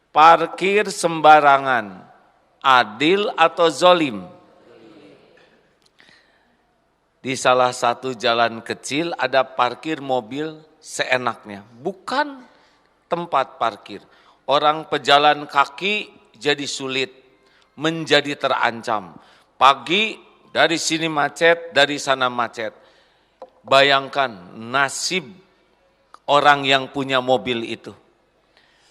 Parkir sembarangan, adil atau zolim? Di salah satu jalan kecil ada parkir mobil seenaknya, bukan tempat parkir. Orang pejalan kaki jadi sulit, menjadi terancam. Pagi dari sini macet, dari sana macet. Bayangkan nasib orang yang punya mobil itu.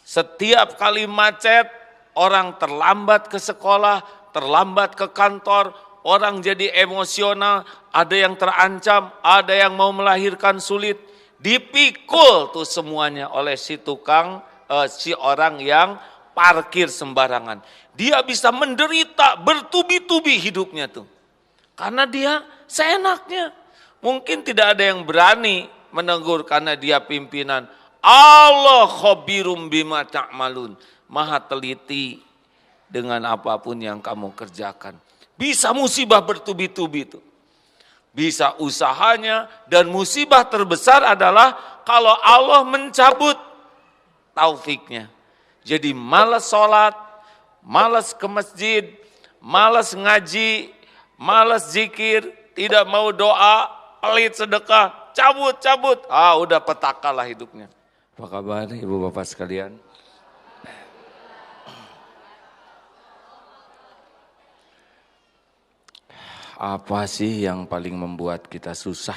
Setiap kali macet, orang terlambat ke sekolah, terlambat ke kantor, orang jadi emosional, ada yang terancam, ada yang mau melahirkan sulit. Dipikul tuh semuanya oleh si tukang, si orang yang parkir sembarangan. Dia bisa menderita bertubi-tubi hidupnya tuh. Karena dia seenaknya. Mungkin tidak ada yang berani menegur karena dia pimpinan. Allah khabirum bima ta'malun. Maha teliti dengan apapun yang kamu kerjakan. Bisa musibah bertubi-tubi itu. Bisa usahanya, dan musibah terbesar adalah kalau Allah mencabut taufiknya. Jadi malas sholat, malas ke masjid, malas ngaji, malas zikir, tidak mau doa, pelit sedekah, cabut. Udah petaka lah hidupnya. Apa kabar ibu bapak sekalian? Apa sih yang paling membuat kita susah?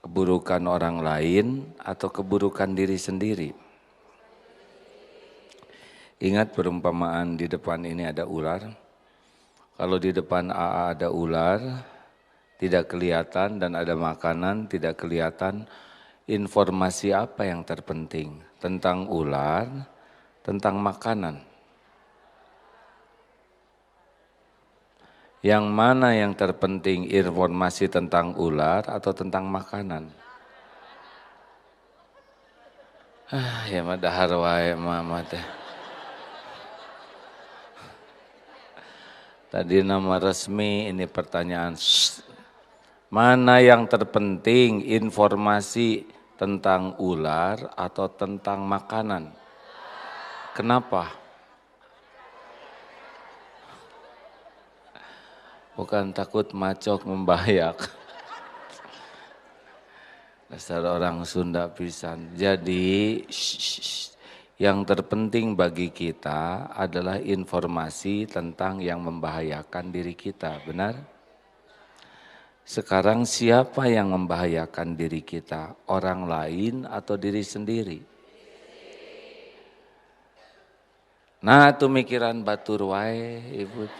Keburukan orang lain atau keburukan diri sendiri? Ingat perumpamaan di depan ini ada ular. Kalau di depan AA ada ular, tidak kelihatan, dan ada makanan, tidak kelihatan. Informasi apa yang terpenting? Tentang ular, tentang makanan. Yang mana yang terpenting, informasi tentang ular atau tentang makanan? Ya mah dahar wae mama teh. Tadi nama resmi, ini pertanyaan. Mana yang terpenting, informasi tentang ular atau tentang makanan? Kenapa? Bukan takut macok membahayakan. Dasar orang Sunda pisan. Jadi yang terpenting bagi kita adalah informasi tentang yang membahayakan diri kita, benar? Sekarang siapa yang membahayakan diri kita? Orang lain atau diri sendiri? Nah, itu mikiran batur wae ibu.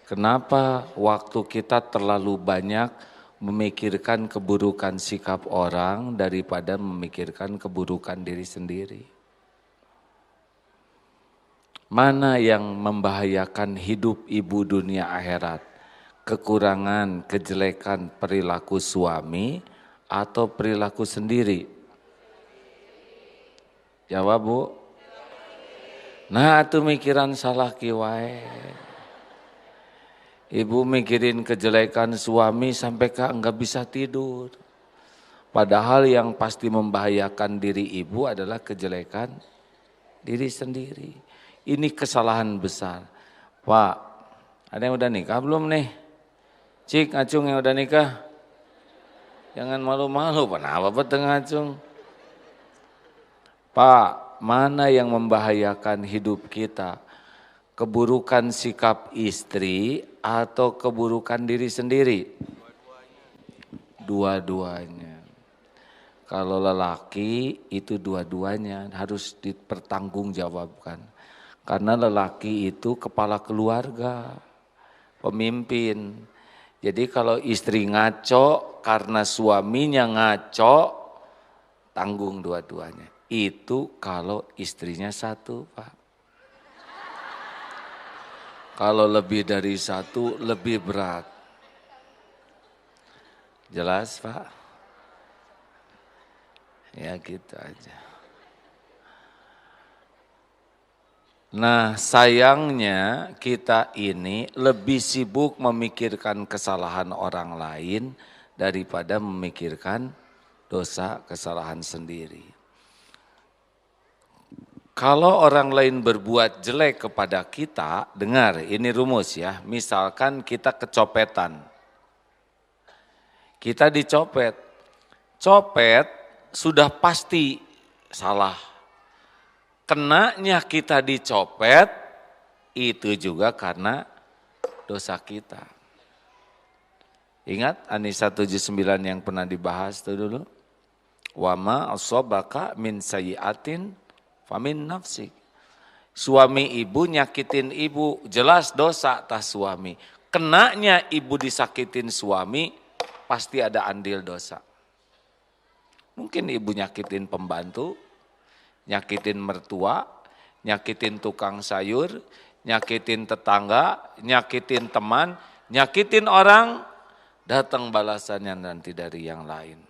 Kenapa waktu kita terlalu banyak memikirkan keburukan sikap orang daripada memikirkan keburukan diri sendiri? Mana yang membahayakan hidup ibu dunia akhirat? Kekurangan, kejelekan perilaku suami atau perilaku sendiri? Jawab Bu. Nah, itu mikiran salah kiwae. Ibu mikirin kejelekan suami sampai enggak bisa tidur. Padahal yang pasti membahayakan diri ibu adalah kejelekan diri sendiri. Ini kesalahan besar. Pak, ada yang udah nikah belum nih? Cik, Acung yang udah nikah? Jangan malu-malu, kenapa peteng Acung? Pak, mana yang membahayakan hidup kita? Keburukan sikap istri atau keburukan diri sendiri? Dua-duanya. Kalau lelaki itu dua-duanya harus dipertanggungjawabkan. Karena lelaki itu kepala keluarga, pemimpin. Jadi kalau istri ngaco karena suaminya ngaco, tanggung dua-duanya. Itu kalau istrinya satu, Pak. Kalau lebih dari satu, lebih berat. Jelas, Pak? Ya gitu aja. Nah, sayangnya kita ini lebih sibuk memikirkan kesalahan orang lain daripada memikirkan dosa kesalahan sendiri. Kalau orang lain berbuat jelek kepada kita, dengar ini rumus ya, misalkan kita kecopetan. Kita dicopet, copet sudah pasti salah. Kenanya kita dicopet, itu juga karena dosa kita. Ingat An-Nisa 79 yang pernah dibahas itu dulu? Wa ma asabaka min sayyi'atin famin nafsik. Suami ibu nyakitin ibu, jelas dosa tas suami. Kenanya ibu disakitin suami, pasti ada andil dosa. Mungkin ibu nyakitin pembantu, nyakitin mertua, nyakitin tukang sayur, nyakitin tetangga, nyakitin teman, nyakitin orang, datang balasannya nanti dari yang lain.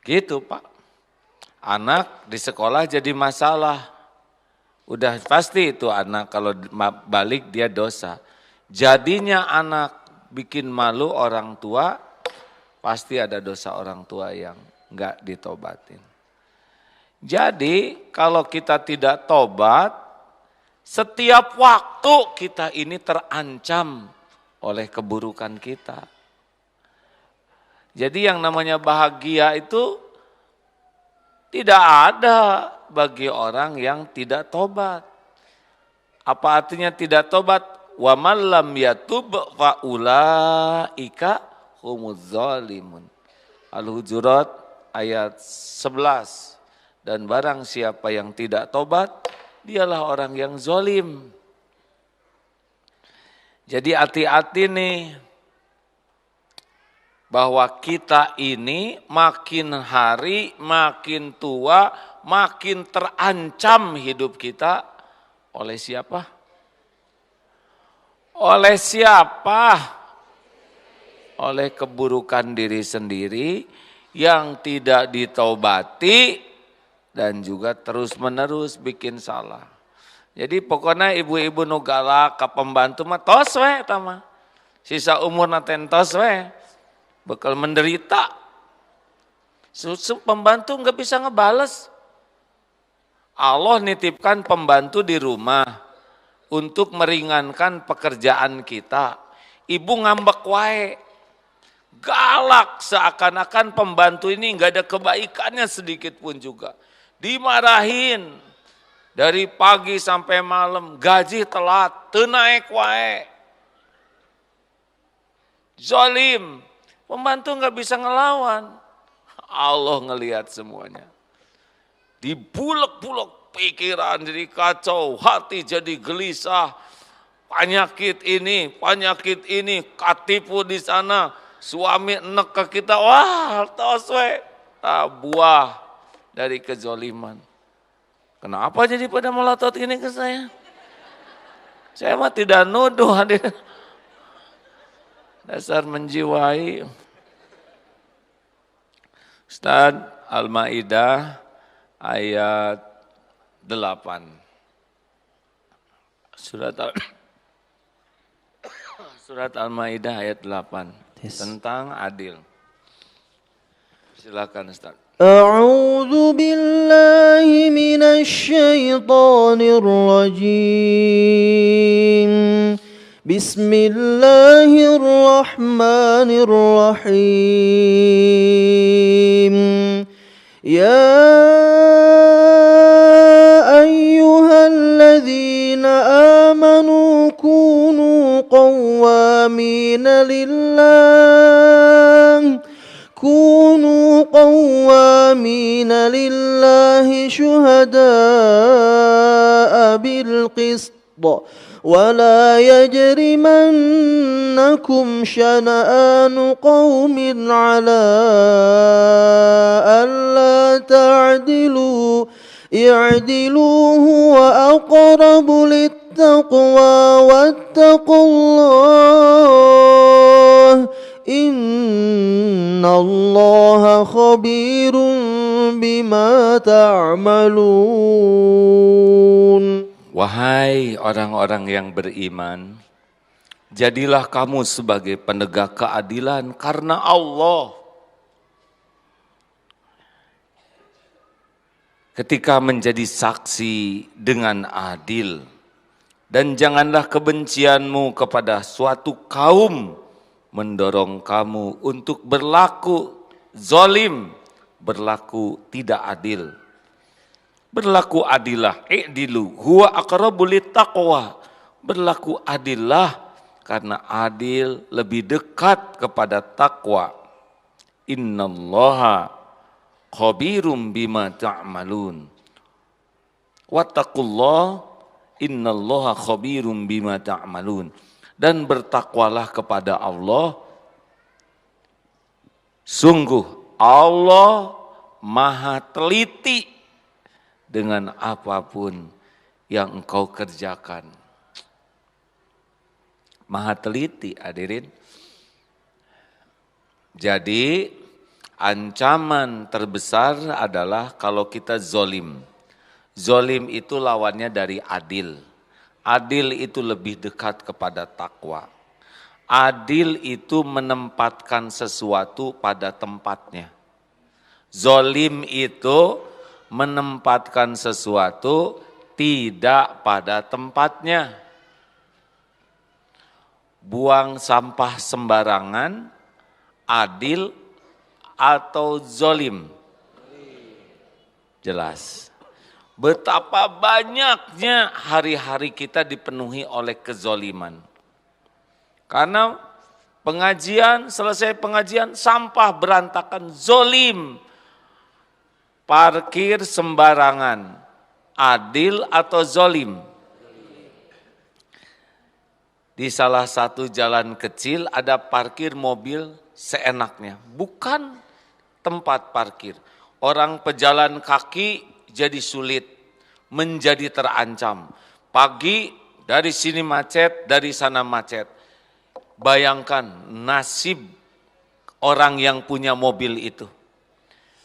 Gitu Pak. Anak di sekolah jadi masalah. Udah pasti itu anak kalau balik dia dosa. Jadinya anak bikin malu orang tua, pasti ada dosa orang tua yang enggak ditobatin. Jadi kalau kita tidak tobat, setiap waktu kita ini terancam oleh keburukan kita. Jadi yang namanya bahagia itu tidak ada bagi orang yang tidak tobat. Apa artinya tidak tobat? Wa man lam yatub fa ulaika humuz zalimun. Al-Hujurat ayat 11. Dan barang siapa yang tidak tobat, dialah orang yang zalim. Jadi hati-hati nih, bahwa kita ini makin hari, makin tua, makin terancam hidup kita oleh siapa? Oleh siapa? Oleh keburukan diri sendiri yang tidak ditaubati dan juga terus-menerus bikin salah. Jadi pokoknya ibu-ibu nu galak ka pembantu mah tos we eta mah. Sisa umur naten tos we. Bakal menderita. Pembantu nggak bisa ngebales. Allah nitipkan pembantu di rumah untuk meringankan pekerjaan kita. Ibu ngambek wae, galak seakan-akan pembantu ini nggak ada kebaikannya sedikit pun juga. Dimarahin dari pagi sampai malam, gaji telat, teu naek wae. Zalim. Pembantu nggak bisa ngelawan, Allah ngelihat semuanya. Dibulek-bulek pikiran jadi kacau, hati jadi gelisah. Penyakit ini, katipu di sana, suami enek ke kita, wah tos we, buah dari kezoliman. Kenapa jadi pada melotot ini ke saya? Saya mah tidak nuduh hadir. Dasar menjiwai. Ustaz Al-Maidah ayat 8. Surat Al-Maidah ayat 8 tentang adil. Silakan Ustaz. A'udzu billahi minasy syaithanir rajim. Bismillahirrahmanirrahim. Ya ayyuhalladzina amanu kunu qawwamina lillahi syuhada'a bil qist. ولا يجرمنكم شنآن قوم على ألا تعدلوا اعدلوا هو أقرب للتقوى واتقوا الله إن الله خبير بما تعملون. Wahai orang-orang yang beriman, jadilah kamu sebagai penegak keadilan karena Allah. ketika menjadi saksi dengan adil. Dan janganlah kebencianmu kepada suatu kaum mendorong kamu untuk berlaku zalim, berlaku tidak adil. Berlaku adillah, i'dilu, huwa aqrabu littaqwa. Berlaku adillah, karena adil lebih dekat kepada takwa. Innallaha khabirum bima ta'malun. Wattaqullah innallaha khabirum bima ta'malun. Dan bertakwalah kepada Allah. Sungguh Allah maha teliti dengan apapun yang engkau kerjakan. Maha teliti, hadirin. Jadi ancaman terbesar adalah kalau kita zolim. Zolim itu lawannya dari adil. Adil itu lebih dekat kepada takwa. Adil itu menempatkan sesuatu pada tempatnya. Zolim itu menempatkan sesuatu tidak pada tempatnya. Buang sampah sembarangan, adil atau zolim? Jelas. Betapa banyaknya hari-hari kita dipenuhi oleh kezoliman. Karena pengajian, selesai pengajian, sampah berantakan, zolim. Parkir sembarangan, adil atau zolim? Di salah satu jalan kecil ada parkir mobil seenaknya. Bukan tempat parkir. Orang pejalan kaki jadi sulit, menjadi terancam. Pagi dari sini macet, dari sana macet. Bayangkan nasib orang yang punya mobil itu.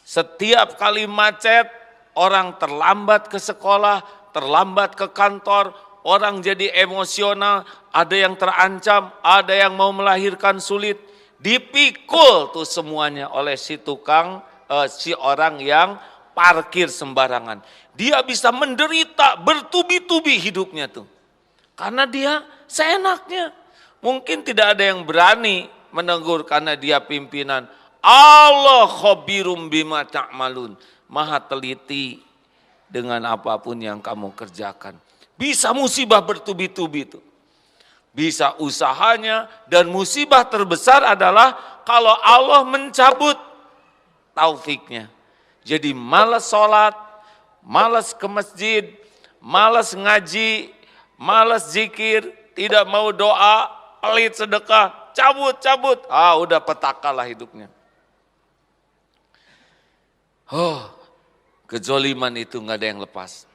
Setiap kali macet, orang terlambat ke sekolah, terlambat ke kantor, orang jadi emosional, ada yang terancam, ada yang mau melahirkan sulit. Dipikul tuh semuanya oleh si tukang, si orang yang parkir sembarangan. Dia bisa menderita bertubi-tubi hidupnya tuh. Karena dia seenaknya. Mungkin tidak ada yang berani menegur karena dia pimpinan. Allah khabirum bima ta'malun. Maha teliti dengan apapun yang kamu kerjakan. Bisa musibah bertubi-tubi itu. Bisa usahanya, dan musibah terbesar adalah kalau Allah mencabut taufiknya. Jadi malas sholat, malas ke masjid, malas ngaji, malas zikir, tidak mau doa, pelit sedekah, cabut. Udah petaka lah hidupnya. Kezoliman itu nggak ada yang lepas.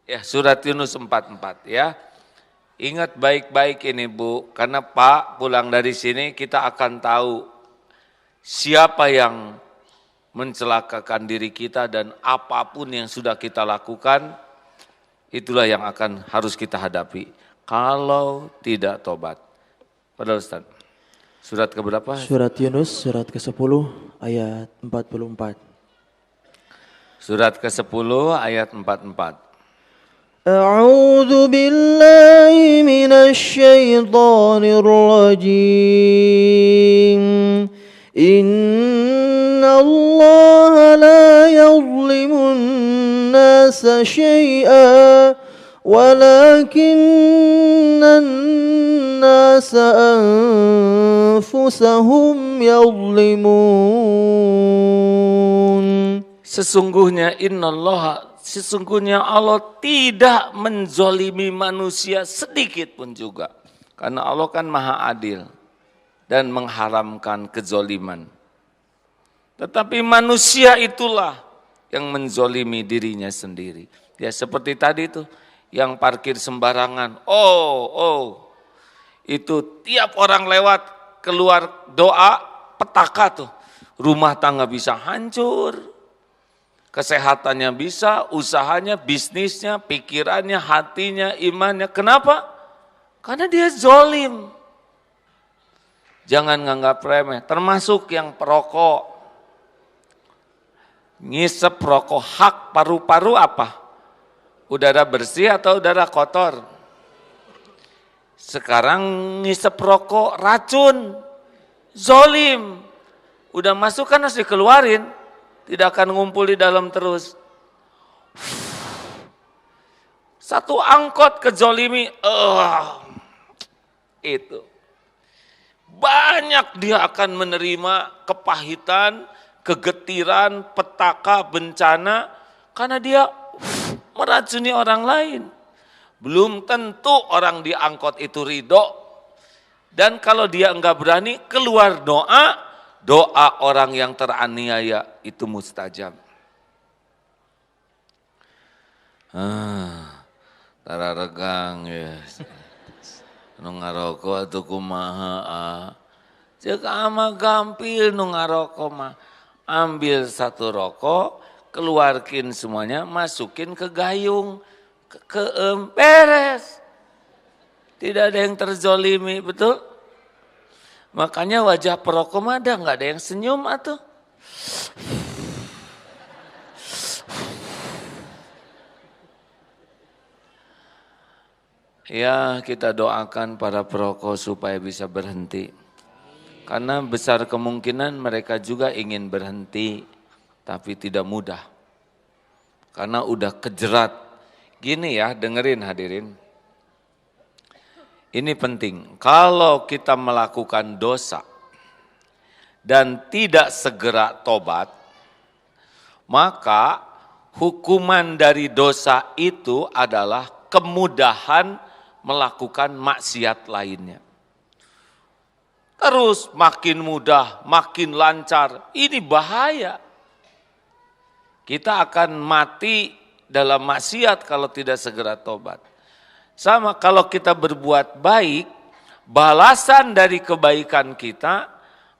Ya, surat Yunus 4:4 ya. Ingat baik-baik ini Bu, karena Pak pulang dari sini kita akan tahu siapa yang mencelakakan diri kita, dan apapun yang sudah kita lakukan, itulah yang akan harus kita hadapi. Kalau tidak tobat. Padahal Ustaz, surat keberapa? Surat Yunus, surat ke-10 ayat 44. Surat ke-10 ayat 44. أعوذ بالله من الشيطان الرجيم إن الله لا يظلم الناس شيئا ولكن الناس أنفسهم يظلمون. Sesungguhnya Allah tidak menzolimi manusia sedikit pun juga. Karena Allah kan maha adil dan mengharamkan kezoliman. Tetapi manusia itulah yang menzolimi dirinya sendiri. Ya seperti tadi itu, yang parkir sembarangan. Itu tiap orang lewat keluar doa, petaka tuh. Rumah tangga bisa hancur. Kesehatannya bisa, usahanya, bisnisnya, pikirannya, hatinya, imannya. Kenapa? Karena dia zolim. Jangan nganggap remeh, termasuk yang perokok. Ngisep rokok hak paru-paru apa? Udara bersih atau udara kotor? Sekarang ngisep rokok racun, zolim. Udah masuk kan harus dikeluarin, tidak akan ngumpul di dalam terus. Satu angkot kezolimi, itu. Banyak dia akan menerima kepahitan, kegetiran, petaka, bencana, karena dia meracuni orang lain. Belum tentu orang di angkot itu ridho. Dan kalau dia enggak berani, keluar doa orang yang teraniaya itu mustajab. Tara regang ya. Nu ngaroko atuh kumaha. Ceuk ama gampil nu ngaroko mah. Ambil satu rokok, keluarkin semuanya, masukin ke gayung, ke beres. Tidak ada yang terzolimi, betul? Makanya wajah perokok mah nggak ada yang senyum atuh. Ya, kita doakan para perokok supaya bisa berhenti. Karena besar kemungkinan mereka juga ingin berhenti, tapi tidak mudah. Karena udah kejerat. Gini ya, dengerin hadirin. Ini penting, kalau kita melakukan dosa dan tidak segera tobat, maka hukuman dari dosa itu adalah kemudahan melakukan maksiat lainnya. Terus makin mudah, makin lancar, ini bahaya. Kita akan mati dalam maksiat kalau tidak segera tobat. Sama kalau kita berbuat baik, balasan dari kebaikan kita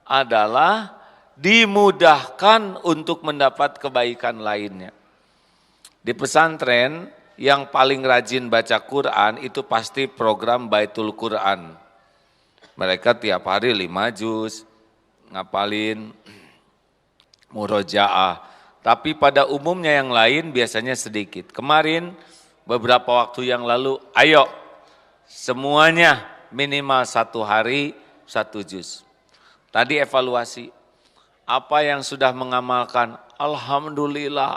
adalah dimudahkan untuk mendapat kebaikan lainnya. Di pesantren yang paling rajin baca Quran itu pasti program Baitul Quran. Mereka tiap hari 5 juz, ngapalin murojaah. Tapi pada umumnya yang lain biasanya sedikit. Kemarin beberapa waktu yang lalu, ayo semuanya minimal 1 hari 1 juz. Tadi evaluasi, apa yang sudah mengamalkan? Alhamdulillah,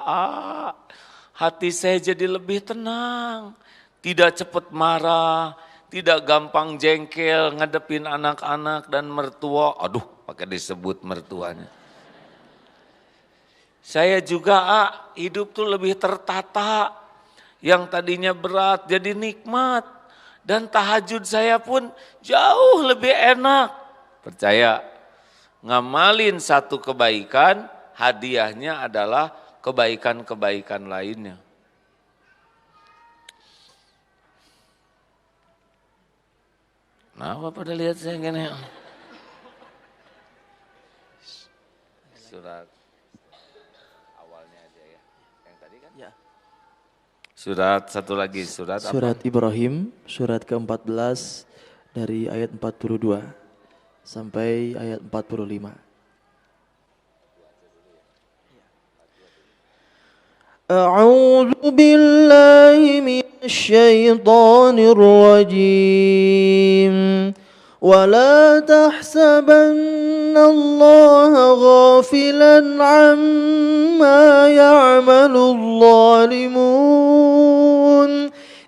hati saya jadi lebih tenang, tidak cepat marah, tidak gampang jengkel, ngadepin anak-anak dan mertua. Aduh, pakai disebut mertuanya. Saya juga hidup tuh lebih tertata. Yang tadinya berat jadi nikmat. Dan tahajud saya pun jauh lebih enak. Percaya, ngamalin satu kebaikan, hadiahnya adalah kebaikan-kebaikan lainnya. Nah, apa pada lihat saya gini? Surat awalnya aja ya. Yang tadi kan? Ya. Surat satu lagi, surat apa? Surat Ibrahim, surat ke-14 dari ayat 42 sampai ayat 45. A'udzu billahi minasyaitonir rajim. ولا تحسبن الله غافلا عما يعمل الظالمون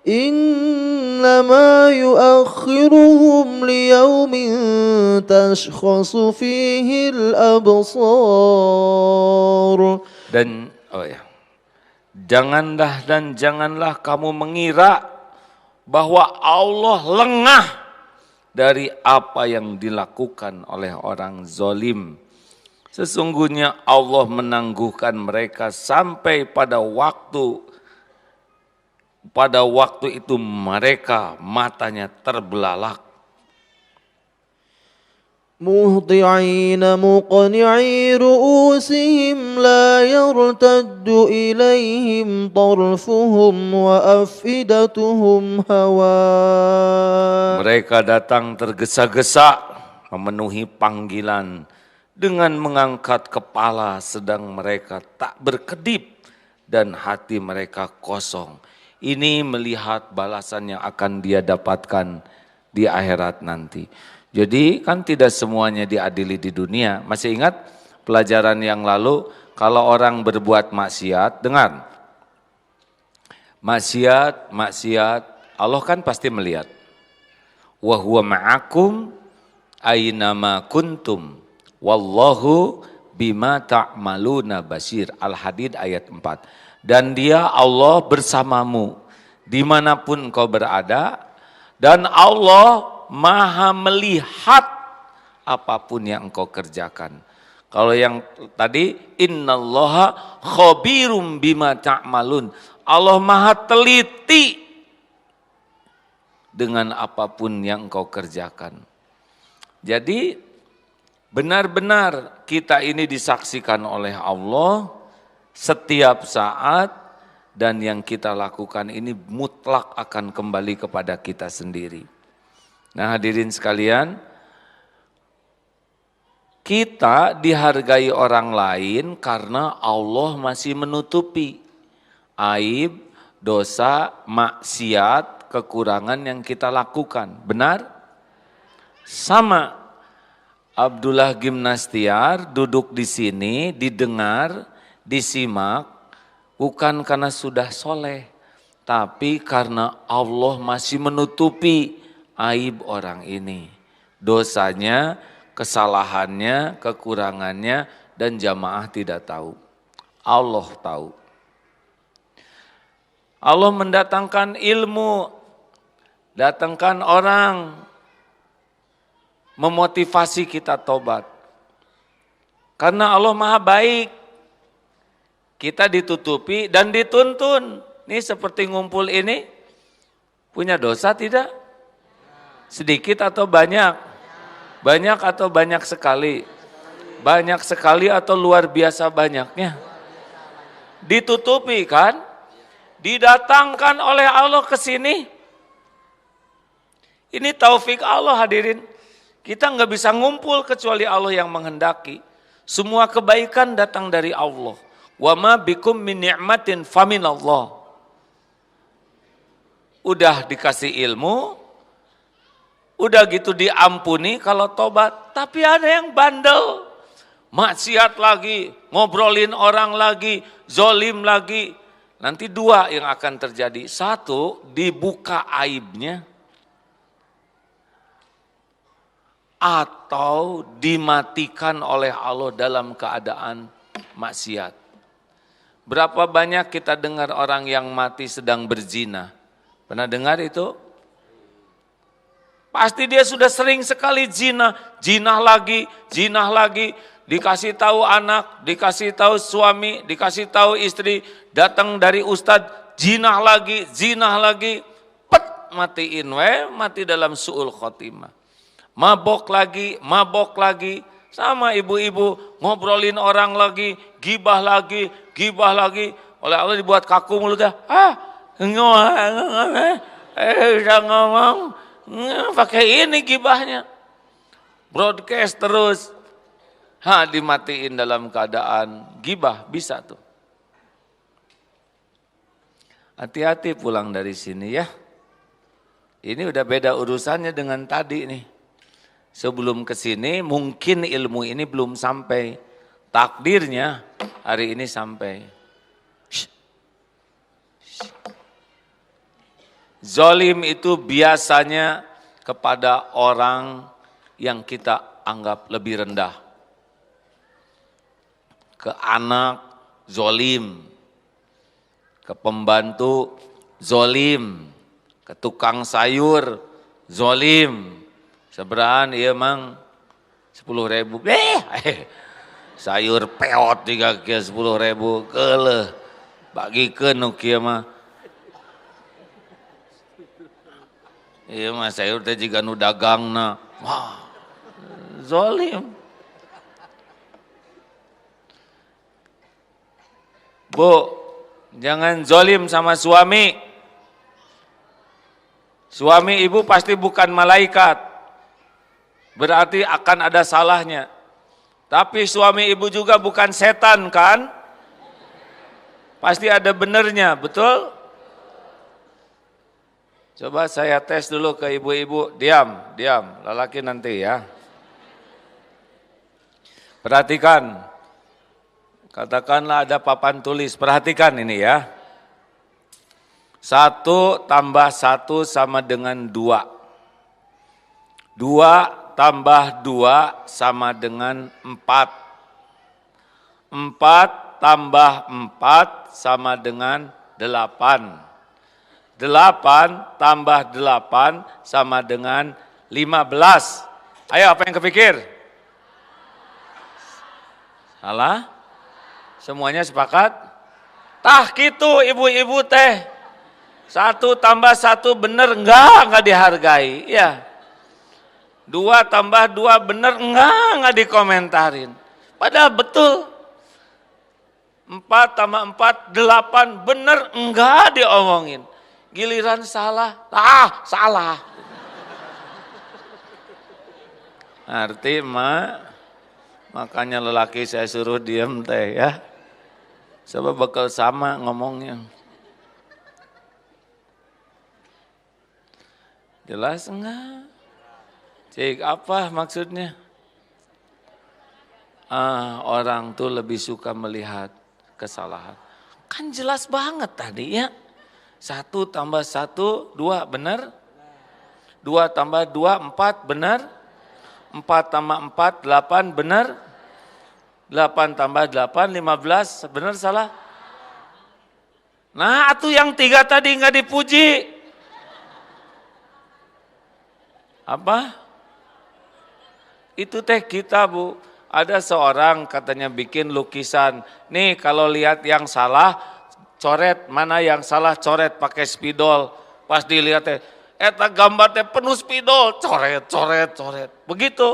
إنما يؤخرهم ليوم تشخص فيه الأبصار. Dan janganlah kamu mengira bahwa Allah lengah dari apa yang dilakukan oleh orang zalim. Sesungguhnya Allah menangguhkan mereka sampai pada waktu itu mereka matanya terbelalak. مهطعين مقنعي رؤوسهم لا يرتد إليهم طرفهم وأفئدتهم هواء. Mereka datang tergesa-gesa memenuhi panggilan dengan mengangkat kepala sedang mereka tak berkedip dan hati mereka kosong. Ini melihat balasan yang akan dia dapatkan di akhirat nanti. Jadi kan tidak semuanya diadili di dunia. Masih ingat pelajaran yang lalu, kalau orang berbuat maksiat, dengar. Maksiat, Allah kan pasti melihat. Wa huwa ma'akum aynama kuntum wallahu bima ta'maluna basir. Al-Hadid ayat 4. Dan dia Allah bersamamu dimanapun kau berada, dan Allah maha melihat apapun yang engkau kerjakan. Kalau yang tadi innallaha khabirum bima ta'malun, Allah maha teliti dengan apapun yang engkau kerjakan. Jadi benar-benar kita ini disaksikan oleh Allah setiap saat, dan yang kita lakukan ini mutlak akan kembali kepada kita sendiri. Nah, hadirin sekalian, kita dihargai orang lain karena Allah masih menutupi aib, dosa, maksiat, kekurangan yang kita lakukan. Benar? Sama. Abdullah Gimnastiar duduk di sini, didengar, disimak, bukan karena sudah soleh, tapi karena Allah masih menutupi aib orang ini. Dosanya, kesalahannya, kekurangannya, dan jamaah tidak tahu. Allah tahu. Allah mendatangkan ilmu, datangkan orang, memotivasi kita tobat. Karena Allah maha baik, kita ditutupi dan dituntun. Ini seperti ngumpul ini, punya dosa tidak? Sedikit atau banyak? Banyak atau banyak sekali? Banyak sekali atau luar biasa banyaknya? Ditutupi kan? Didatangkan oleh Allah ke sini. Ini taufik Allah, hadirin. Kita nggak bisa ngumpul kecuali Allah yang menghendaki. Semua kebaikan datang dari Allah. Wa ma bikum min ni'matin faminallah. Udah dikasih ilmu, udah gitu diampuni kalau tobat. Tapi ada yang bandel, maksiat lagi, ngobrolin orang lagi, zolim lagi. Nanti dua yang akan terjadi. Satu, dibuka aibnya. Atau dimatikan oleh Allah dalam keadaan maksiat. Berapa banyak kita dengar orang yang mati sedang berzina? Pernah dengar itu? Pasti dia sudah sering sekali zina, zina lagi, dikasih tahu anak, dikasih tahu suami, dikasih tahu istri, datang dari ustadz, zina lagi, pet matiin mati dalam su'ul khotimah. Mabok lagi, sama ibu-ibu ngobrolin orang lagi, gibah lagi, oleh Allah dibuat kaku mulutnya. Bisa ngomong, pakai ini gibahnya. Broadcast terus. Dimatiin dalam keadaan gibah, bisa tuh. Hati-hati pulang dari sini ya. Ini udah beda urusannya dengan tadi nih. Sebelum ke sini mungkin ilmu ini belum sampai. Takdirnya hari ini sampai. Zolim itu biasanya kepada orang yang kita anggap lebih rendah. Ke anak zolim, ke pembantu zolim, ke tukang sayur zolim. Seberaan iya mang 10.000. Sayur peot 3 kilo 10.000 keleh. Bagikeun nu kieu mah. Iya mah sayur teh jiga nu dagangna. Wah. Zolim. Bu, jangan zolim sama suami. Suami ibu pasti bukan malaikat. Berarti akan ada salahnya. Tapi suami ibu juga bukan setan kan? Pasti ada benernya, betul? Coba saya tes dulu ke ibu-ibu, diam, lelaki nanti ya. Perhatikan, katakanlah ada papan tulis, perhatikan ini ya. 1 tambah 1 sama dengan 2. 2 tambah 2 sama dengan 4. 4 tambah 4 sama dengan 8. 8 tambah 8 sama dengan 15. Ayo, apa yang kepikir? Salah? Semuanya sepakat? Tah gitu ibu-ibu teh. 1 tambah 1 bener enggak dihargai. Ya. 2 tambah 2 bener enggak dikomentarin. Padahal betul. 4 tambah 4, 8 bener enggak diomongin. Giliran salah, salah. Arti makanya lelaki saya suruh diam teh ya. Sebab bakal sama ngomongnya. Jelas enggak? Cik, apa maksudnya? Orang tuh lebih suka melihat kesalahan. Kan jelas banget tadi ya. 1 tambah 1, 2 benar? 2 tambah 2, 4 benar? 4 tambah 4, 8 benar? 8 tambah 8, 15 benar salah? Nah itu yang 3 tadi nggak dipuji. Apa? Itu teh kita Bu. Ada seorang katanya bikin lukisan. Nih kalau lihat yang salah, coret, mana yang salah coret pakai spidol. Pas dilihat eta gambar teh penuh spidol, coret. Begitu.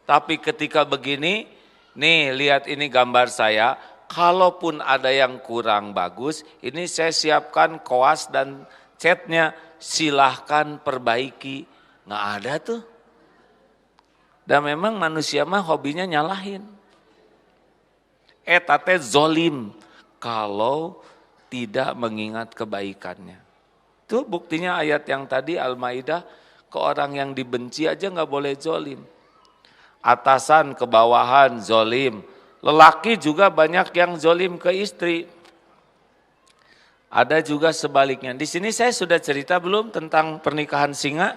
Tapi ketika begini, nih lihat ini gambar saya, kalaupun ada yang kurang bagus, ini saya siapkan koas dan catnya, silahkan perbaiki. Nggak ada tuh. Dan memang manusia mah hobinya nyalahin. Eta teh zolim kalau tidak mengingat kebaikannya. Itu buktinya ayat yang tadi Al-Maidah, ke orang yang dibenci aja nggak boleh zolim. Atasan ke bawahan zolim. Lelaki juga banyak yang zolim ke istri. Ada juga sebaliknya. Di sini saya sudah cerita belum tentang pernikahan singa?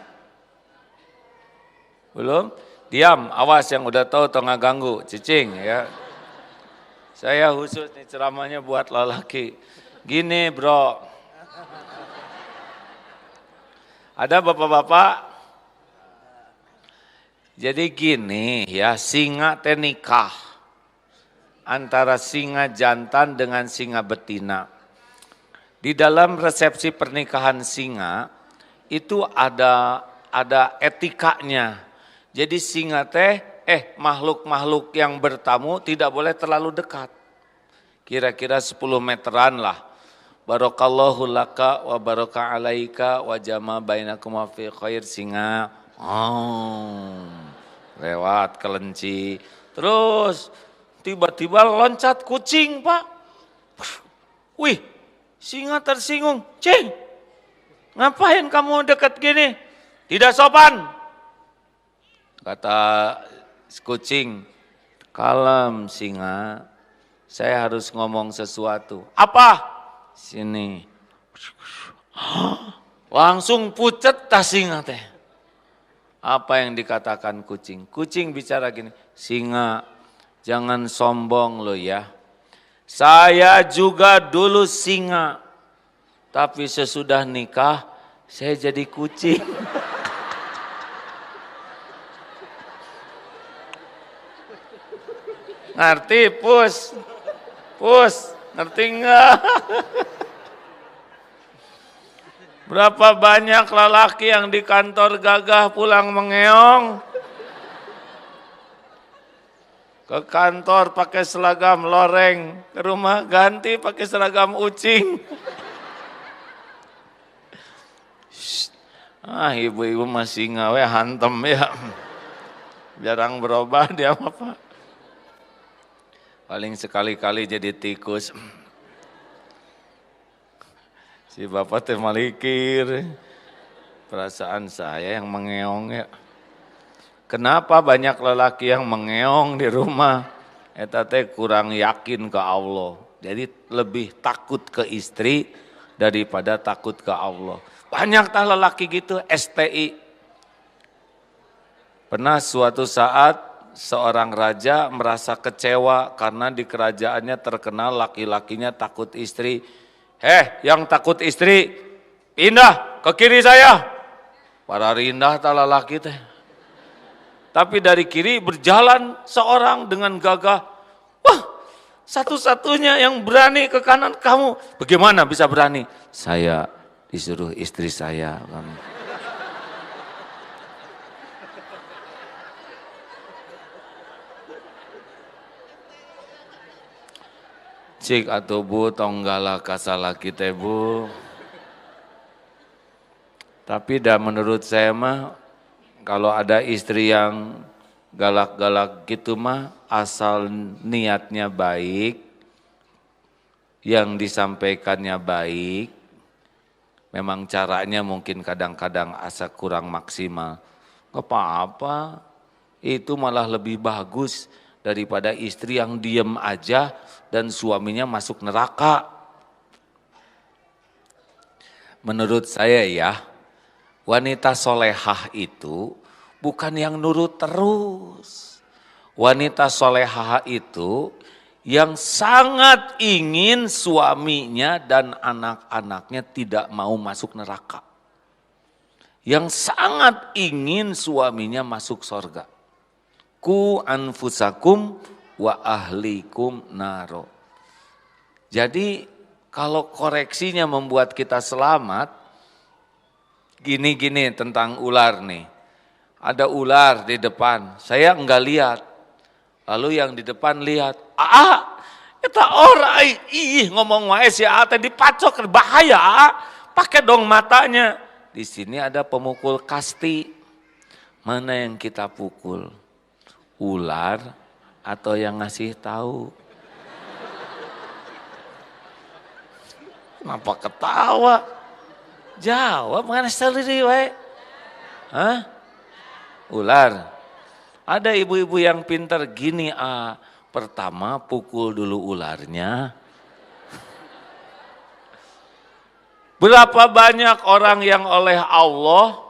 Belum? Diam, awas yang udah tahu atau nggak ganggu, cicing ya. Saya khusus nih ceramahnya buat lelaki. Gini bro, ada bapak-bapak, jadi gini ya, singa teh nikah antara singa jantan dengan singa betina. Di dalam resepsi pernikahan singa itu ada etikanya. Jadi singa teh makhluk-makhluk yang bertamu tidak boleh terlalu dekat. Kira-kira 10 meteran lah. Barakallahu laka wa baraka alaika wa jama bainakum fi khair singa. Lewat kelenci. Terus tiba-tiba loncat kucing, Pak. Wih, singa tersinggung. Cing, ngapain kamu dekat gini? Tidak sopan. Kata kucing, kalem singa, saya harus ngomong sesuatu. Apa? Sini. Langsung pucet tas singa teh. Apa yang dikatakan kucing? Kucing bicara gini, singa jangan sombong lo ya. Saya juga dulu singa, tapi sesudah nikah saya jadi kucing. Ngerti pus, ngerti enggak? Berapa banyak lelaki yang di kantor gagah pulang mengeong? Ke kantor pakai seragam loreng, ke rumah ganti pakai seragam ucing. Ibu-ibu masih ngawe hantem ya. Jarang berubah dia apa? Paling sekali-kali jadi tikus. Si bapak teh malikir. Perasaan saya yang mengeong ya. Kenapa banyak lelaki yang mengeong di rumah? Eta teh kurang yakin ke Allah. Jadi lebih takut ke istri daripada takut ke Allah. Banyak tah lelaki gitu, STI. Pernah suatu saat seorang raja merasa kecewa karena di kerajaannya terkenal laki-lakinya takut istri. Yang takut istri, pindah ke kiri saya. Para rindah tah lelaki teh. Tapi dari kiri berjalan seorang dengan gagah. Wah, satu-satunya yang berani ke kanan kamu. Bagaimana bisa berani? Saya disuruh istri saya. Cik atuh bu, tonggala kasalah kita bu. Tapi dah menurut saya mah, kalau ada istri yang galak-galak gitu mah, asal niatnya baik, yang disampaikannya baik, memang caranya mungkin kadang-kadang asa kurang maksimal. Gak apa-apa, itu malah lebih bagus daripada istri yang diem aja dan suaminya masuk neraka. Menurut saya ya, wanita solehah itu bukan yang nurut terus. Wanita solehah itu yang sangat ingin suaminya dan anak-anaknya tidak mau masuk neraka. Yang sangat ingin suaminya masuk surga. Ku anfusakum wa ahlikum naro. Jadi kalau koreksinya membuat kita selamat, gini-gini tentang ular nih. Ada ular di depan, saya enggak lihat. Lalu yang di depan lihat, eta orang ngomong wae si teh dipacok bahaya, pakai dong matanya. Di sini ada pemukul kasti. Mana yang kita pukul? Ular atau yang ngasih tahu? Kenapa ketawa? Jawab mana sendiri wae. Hah? Ular. Ada ibu-ibu yang pintar gini, pertama pukul dulu ularnya. Berapa banyak orang yang oleh Allah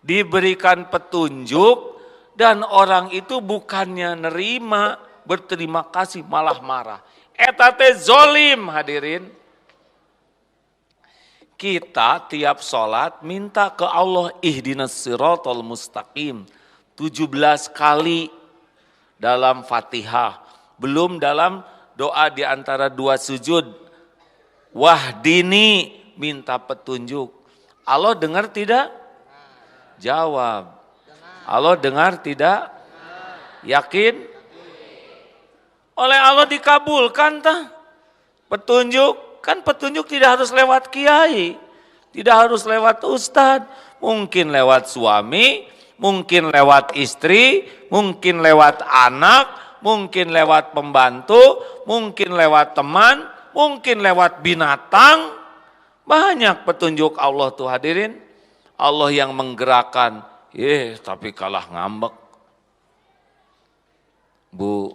diberikan petunjuk dan orang itu bukannya nerima, berterima kasih malah marah. Eta teh zolim hadirin. Kita tiap sholat minta ke Allah ihdinas siratal mustaqim 17 kali dalam Fatihah. Belum dalam doa di antara dua sujud. Wahdini, minta petunjuk. Allah dengar tidak? Jawab. Allah dengar tidak? Yakin? Oleh Allah dikabulkan tah? Petunjuk. Kan petunjuk tidak harus lewat kiai, tidak harus lewat ustadz, mungkin lewat suami, mungkin lewat istri, mungkin lewat anak, mungkin lewat pembantu, mungkin lewat teman, mungkin lewat binatang. Banyak petunjuk Allah tuh hadirin. Allah yang menggerakkan, tapi kalah ngambek. Bu,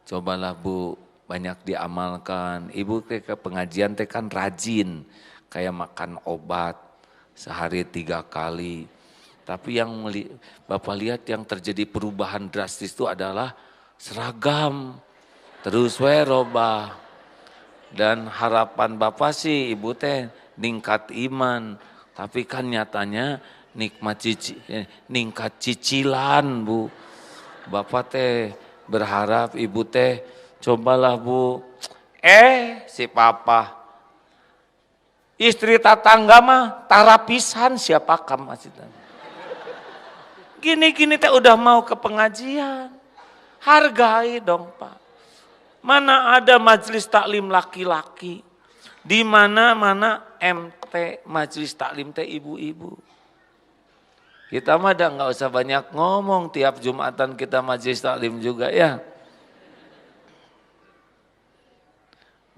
cobalah bu. Banyak diamalkan. Ibu ke pengajian teh kan rajin. Kayak makan obat sehari 3 kali. Tapi yang Bapak lihat yang terjadi perubahan drastis itu adalah seragam. Terus robah. Dan harapan Bapak sih ibu teh ningkat iman. Tapi kan nyatanya ningkat cicilan bu. Bapak teh berharap ibu teh cobalah bu, si papa, istri tetangga mah tarapisan siapa kamu masih gini-gini teh udah mau ke pengajian, hargai dong pak. Mana ada majelis taklim laki-laki, di mana MT majelis taklim teh ibu-ibu. Kita mah dah nggak usah banyak ngomong, tiap Jumatan kita majelis taklim juga ya.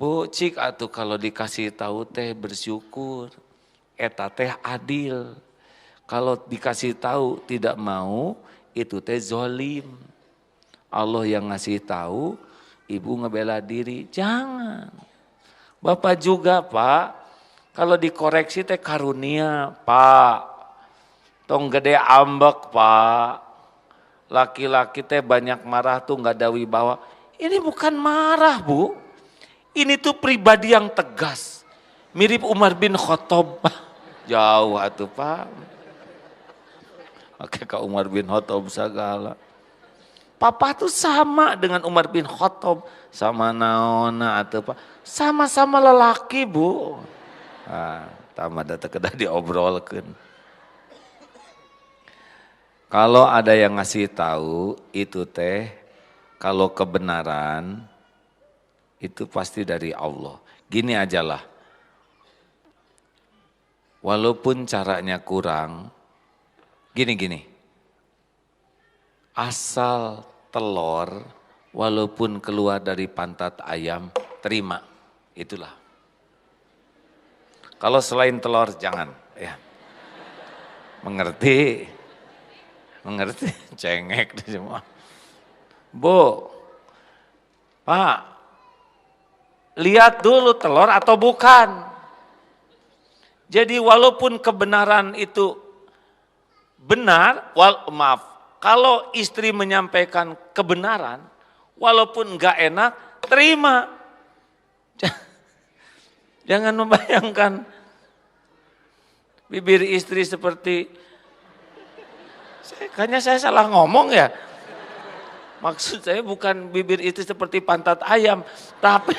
Bu, cik atuh kalau dikasih tahu teh bersyukur. Eta teh adil. Kalau dikasih tahu tidak mau, itu teh zolim. Allah yang ngasih tahu, ibu ngebela diri. Jangan. Bapak juga Pak, kalau dikoreksi teh karunia Pak. Tong gede ambek Pak. Laki-laki teh banyak marah tuh nggak ada wibawa. Ini bukan marah Bu. Ini tuh pribadi yang tegas. Mirip Umar bin Khattab. Jauh atuh Pak. Oke, ke Umar bin Khattab segala. Papa tuh sama dengan Umar bin Khattab. Sama naona atuh Pak. Sama-sama lelaki Bu. Nah, tamat datang kedah diobrolkeun. Kalau ada yang ngasih tahu itu teh, kalau kebenaran itu pasti dari Allah. Gini ajalah, walaupun caranya kurang, gini, asal telur walaupun keluar dari pantat ayam, terima, itulah. Kalau selain telur jangan, ya. Mengerti, cengek di semua. Bu, Pak, lihat dulu telur atau bukan. Jadi walaupun kebenaran itu benar, kalau istri menyampaikan kebenaran, walaupun enggak enak, terima. Jangan membayangkan bibir istri seperti, kayaknya saya salah ngomong ya. Maksud saya bukan bibir istri seperti pantat ayam, tapi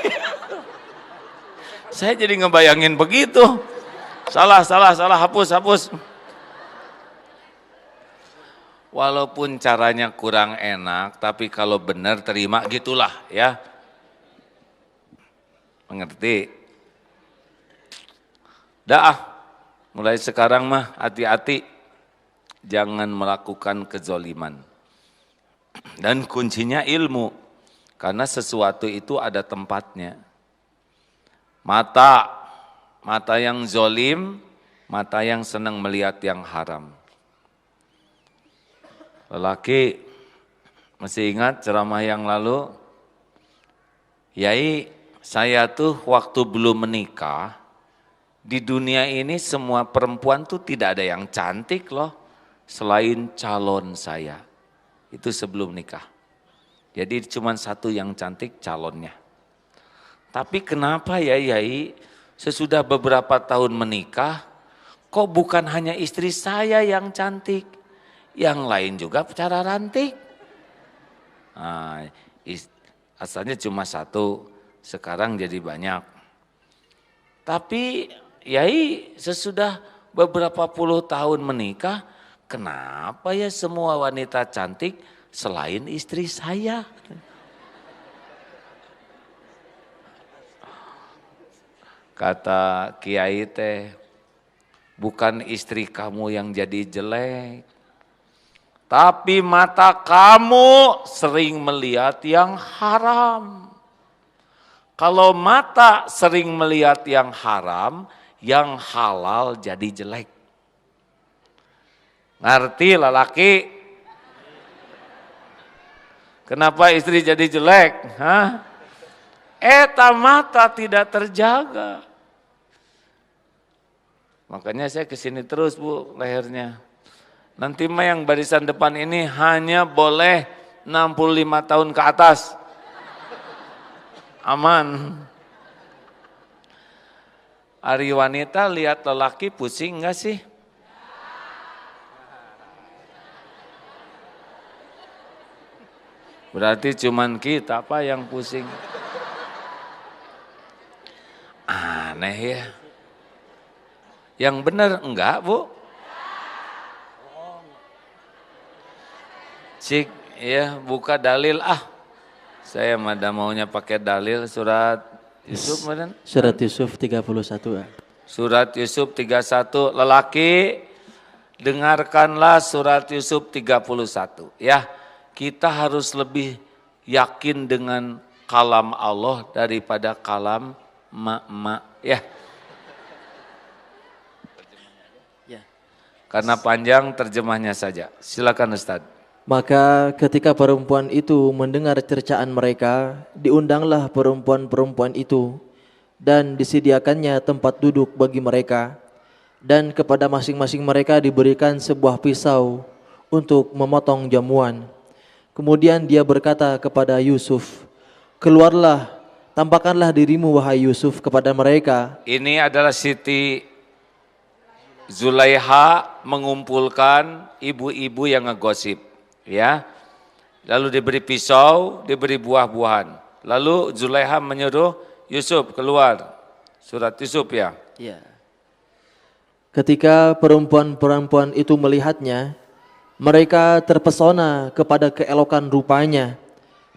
saya jadi ngebayangin begitu. Salah, hapus. Walaupun caranya kurang enak, tapi kalau benar terima gitulah ya. Mengerti? Mulai sekarang mah hati-hati. Jangan melakukan kezoliman. Dan kuncinya ilmu. Karena sesuatu itu ada tempatnya. Mata yang zolim, mata yang senang melihat yang haram. Lelaki, masih ingat ceramah yang lalu? Yai, saya tuh waktu belum menikah, di dunia ini semua perempuan tuh tidak ada yang cantik loh, selain calon saya. Itu sebelum nikah. Jadi cuma satu yang cantik, calonnya. Tapi kenapa ya Yai, sesudah beberapa tahun menikah, kok bukan hanya istri saya yang cantik, yang lain juga cara ranting. Nah, asalnya cuma satu, sekarang jadi banyak. Tapi Yai sesudah beberapa puluh tahun menikah, kenapa ya semua wanita cantik selain istri saya? Kata Kiai teh, bukan istri kamu yang jadi jelek, tapi mata kamu sering melihat yang haram. Kalau mata sering melihat yang haram, yang halal jadi jelek. Ngerti lelaki? Kenapa istri jadi jelek? Eta mata tidak terjaga. Makanya saya kesini terus Bu lehernya. Nanti mah yang barisan depan ini hanya boleh 65 tahun ke atas. Aman. Ari wanita lihat lelaki pusing enggak sih? Berarti cuman kita apa yang pusing. Aneh ya. Yang benar enggak Bu? Cik, ya buka dalil Saya mada maunya pakai dalil surat Yusuf madan? Surat Yusuf 31. Surat Yusuf 31, lelaki dengarkanlah surat Yusuf 31 ya. Kita harus lebih yakin dengan kalam Allah daripada kalam mak-mak ya. Ya. Karena panjang terjemahnya saja. Silakan Ustaz. Maka ketika perempuan itu mendengar cercaan mereka, diundanglah perempuan-perempuan itu dan disediakannya tempat duduk bagi mereka, dan kepada masing-masing mereka diberikan sebuah pisau untuk memotong jamuan. Kemudian dia berkata kepada Yusuf, "Keluarlah, tampakkanlah dirimu wahai Yusuf kepada mereka." Ini adalah Siti Zulaiha mengumpulkan ibu-ibu yang ngegosip, ya. Lalu diberi pisau, diberi buah-buahan. Lalu Zulaiha menyuruh Yusuf keluar. Surat Yusuf ya. Ya. Ketika perempuan-perempuan itu melihatnya, mereka terpesona kepada keelokan rupanya,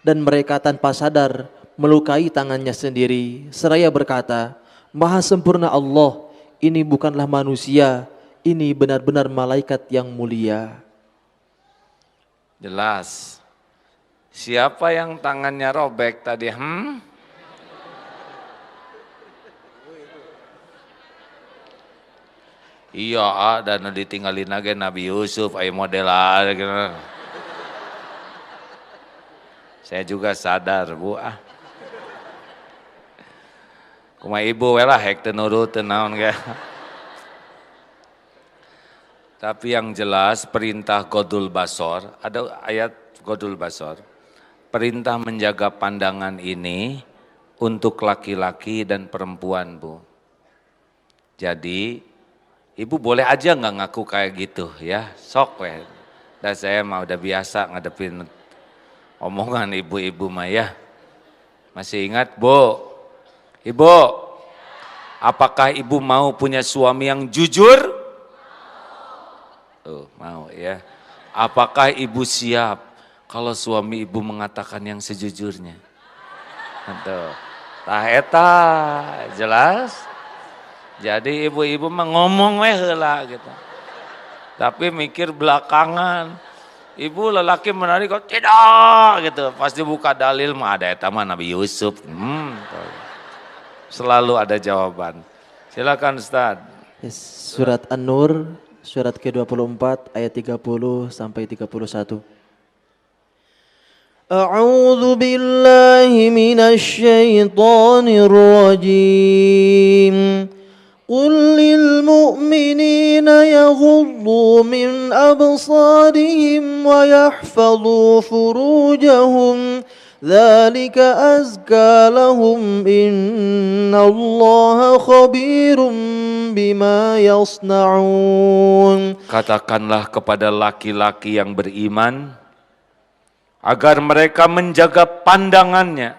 dan mereka tanpa sadar melukai tangannya sendiri, seraya berkata, "Maha sempurna Allah, ini bukanlah manusia, ini benar-benar malaikat yang mulia." Jelas. Siapa yang tangannya robek tadi? Iya, dan ditinggalin lagi Nabi Yusuf, ayo model gitu. Saya juga sadar, Bu. Kuma ibu welah hek teu nurut teu naon ge. Tapi yang jelas perintah Godul Basor, ada ayat Godul Basor. Perintah menjaga pandangan ini untuk laki-laki dan perempuan, Bu. Jadi ibu boleh aja nggak ngaku kayak gitu ya, sok weh. Dan saya mah udah biasa ngadepin omongan ibu-ibu mah ya. Masih ingat Bu? Ibu, apakah ibu mau punya suami yang jujur? Mau ya. Apakah ibu siap kalau suami ibu mengatakan yang sejujurnya? Tuh, tah eta jelas. Jadi ibu-ibu mah ngomong weh heula gitu. Tapi mikir belakangan. Ibu lelaki menarik kok tidak gitu. Pasti buka dalil mah ada eta mah Nabi Yusuf. Selalu ada jawaban. Silakan Ustaz. Surat An-Nur, surat ke-24 ayat 30 sampai 31. A'udzu billahi minasy syaithanir rajim. قل للمؤمنين يغضوا من أبصارهم ويحفظوا فروجهم ذلك أزكى لهم إن الله خبير بما يصنعون. Katakanlah kepada laki-laki yang beriman agar mereka menjaga pandangannya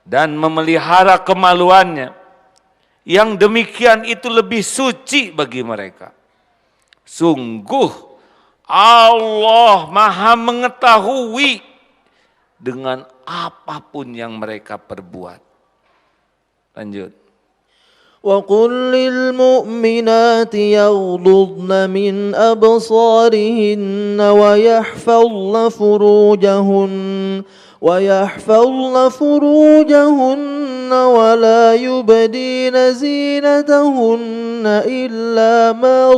dan memelihara kemaluannya. Yang demikian itu lebih suci bagi mereka. Sungguh Allah Maha mengetahui dengan apapun yang mereka perbuat. Lanjut. وَقُلْ لِلْمُؤْمِنَاتِ يَغْضُضْنَ مِنْ أَبْصَارِهِنَّ وَيَحْفَظْنَ فُرُوجَهُنَّ وَلَا يُبْدِينَ زِينَتَهُنَّ إِلَّا مَا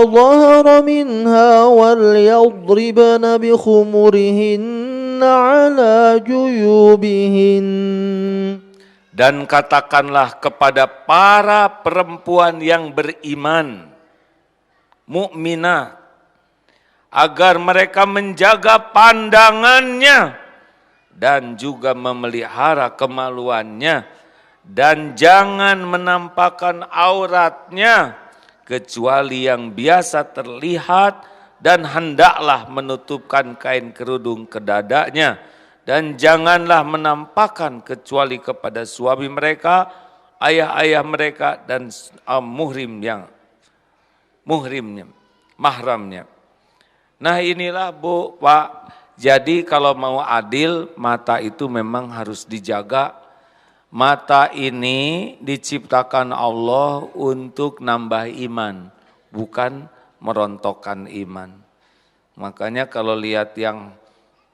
ظَهَرَ مِنْهَا وَلْيَضْرِبْنَ بِخُمُرِهِنَّ عَلَى جُيُوبِهِنَّ. Dan katakanlah kepada para perempuan yang beriman, mukminah, agar mereka menjaga pandangannya dan juga memelihara kemaluannya dan jangan menampakkan auratnya kecuali yang biasa terlihat dan hendaklah menutupkan kain kerudung ke dadanya dan janganlah menampakkan kecuali kepada suami mereka, ayah-ayah mereka dan mahramnya. Nah inilah Bu, Pak, jadi kalau mau adil mata itu memang harus dijaga. Mata ini diciptakan Allah untuk nambah iman, bukan merontokkan iman. Makanya kalau lihat yang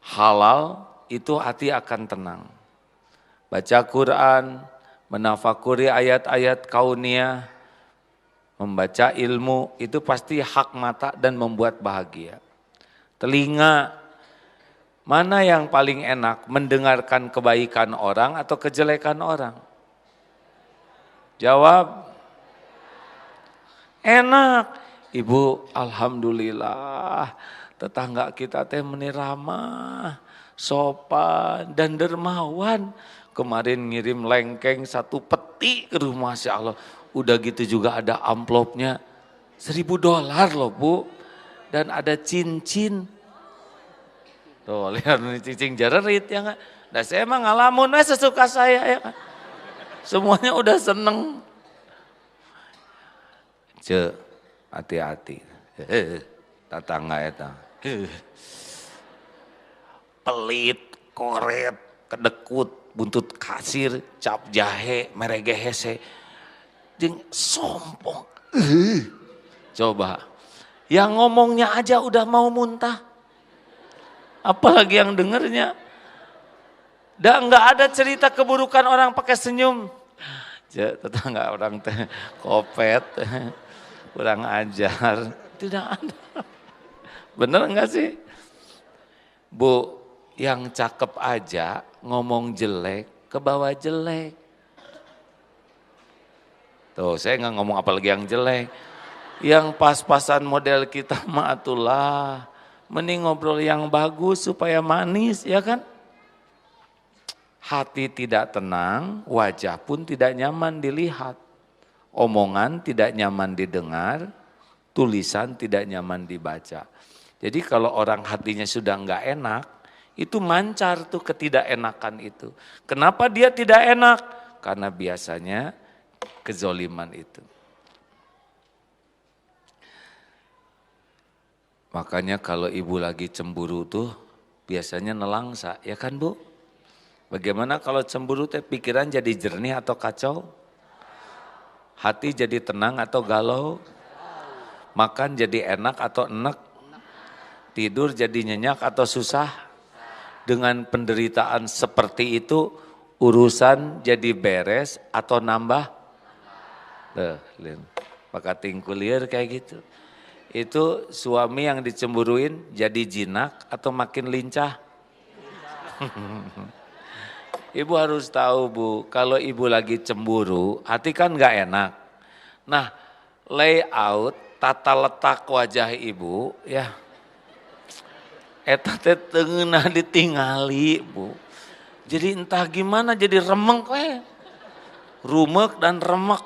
halal, itu hati akan tenang. Baca Quran, menafakuri ayat-ayat kauniyah, membaca ilmu, itu pasti hak mata dan membuat bahagia. Telinga, mana yang paling enak, mendengarkan kebaikan orang atau kejelekan orang? Jawab. Enak. Ibu, alhamdulillah, tetangga kita teh ramah, sopan, dan dermawan. Kemarin ngirim lengkeng 1 peti ke rumah, Masya Allah. Udah gitu juga ada amplopnya $1.000 loh Bu. Dan ada cincin. Tuh lihat nih cincin jererit ya kan. Nah saya emang ngalamun sesuka saya ya kan. Semuanya udah seneng. Hati-hati. Tetangga eta. Pelit, koret, kedekut, buntut kasir, cap jahe, merege hese. Jeung sombong. Coba. Yang ngomongnya aja udah mau muntah. Apalagi yang dengernya. Nggak ada cerita keburukan orang pakai senyum. Tetangga orang teh kopet, kurang ajar. Tidak ada. Bener nggak sih? Bu, yang cakep aja ngomong jelek, ke bawah jelek. Tuh, saya nggak ngomong apalagi yang jelek. Yang pas-pasan model kita mah atulah. Mending ngobrol yang bagus supaya manis, ya kan? Hati tidak tenang, wajah pun tidak nyaman dilihat. Omongan tidak nyaman didengar, tulisan tidak nyaman dibaca. Jadi kalau orang hatinya sudah enggak enak, itu mancar tuh ketidakenakan itu. Kenapa dia tidak enak? Karena biasanya kezoliman itu. Makanya kalau ibu lagi cemburu tuh biasanya nelangsa, ya kan Bu? Bagaimana kalau cemburu teh pikiran jadi jernih atau kacau? Hati jadi tenang atau galau? Makan jadi enak atau enek? Tidur jadi nyenyak atau susah? Dengan penderitaan seperti itu urusan jadi beres atau nambah? Maka tingkulir kayak gitu. Itu suami yang dicemburuin jadi jinak atau makin lincah? Ibu harus tahu Bu, kalau ibu lagi cemburu, hati kan gak enak. Nah, layout, tata letak wajah ibu, ya, eta teh teungeunah ditingali Bu. Jadi entah gimana jadi remek we. Rumek dan remek.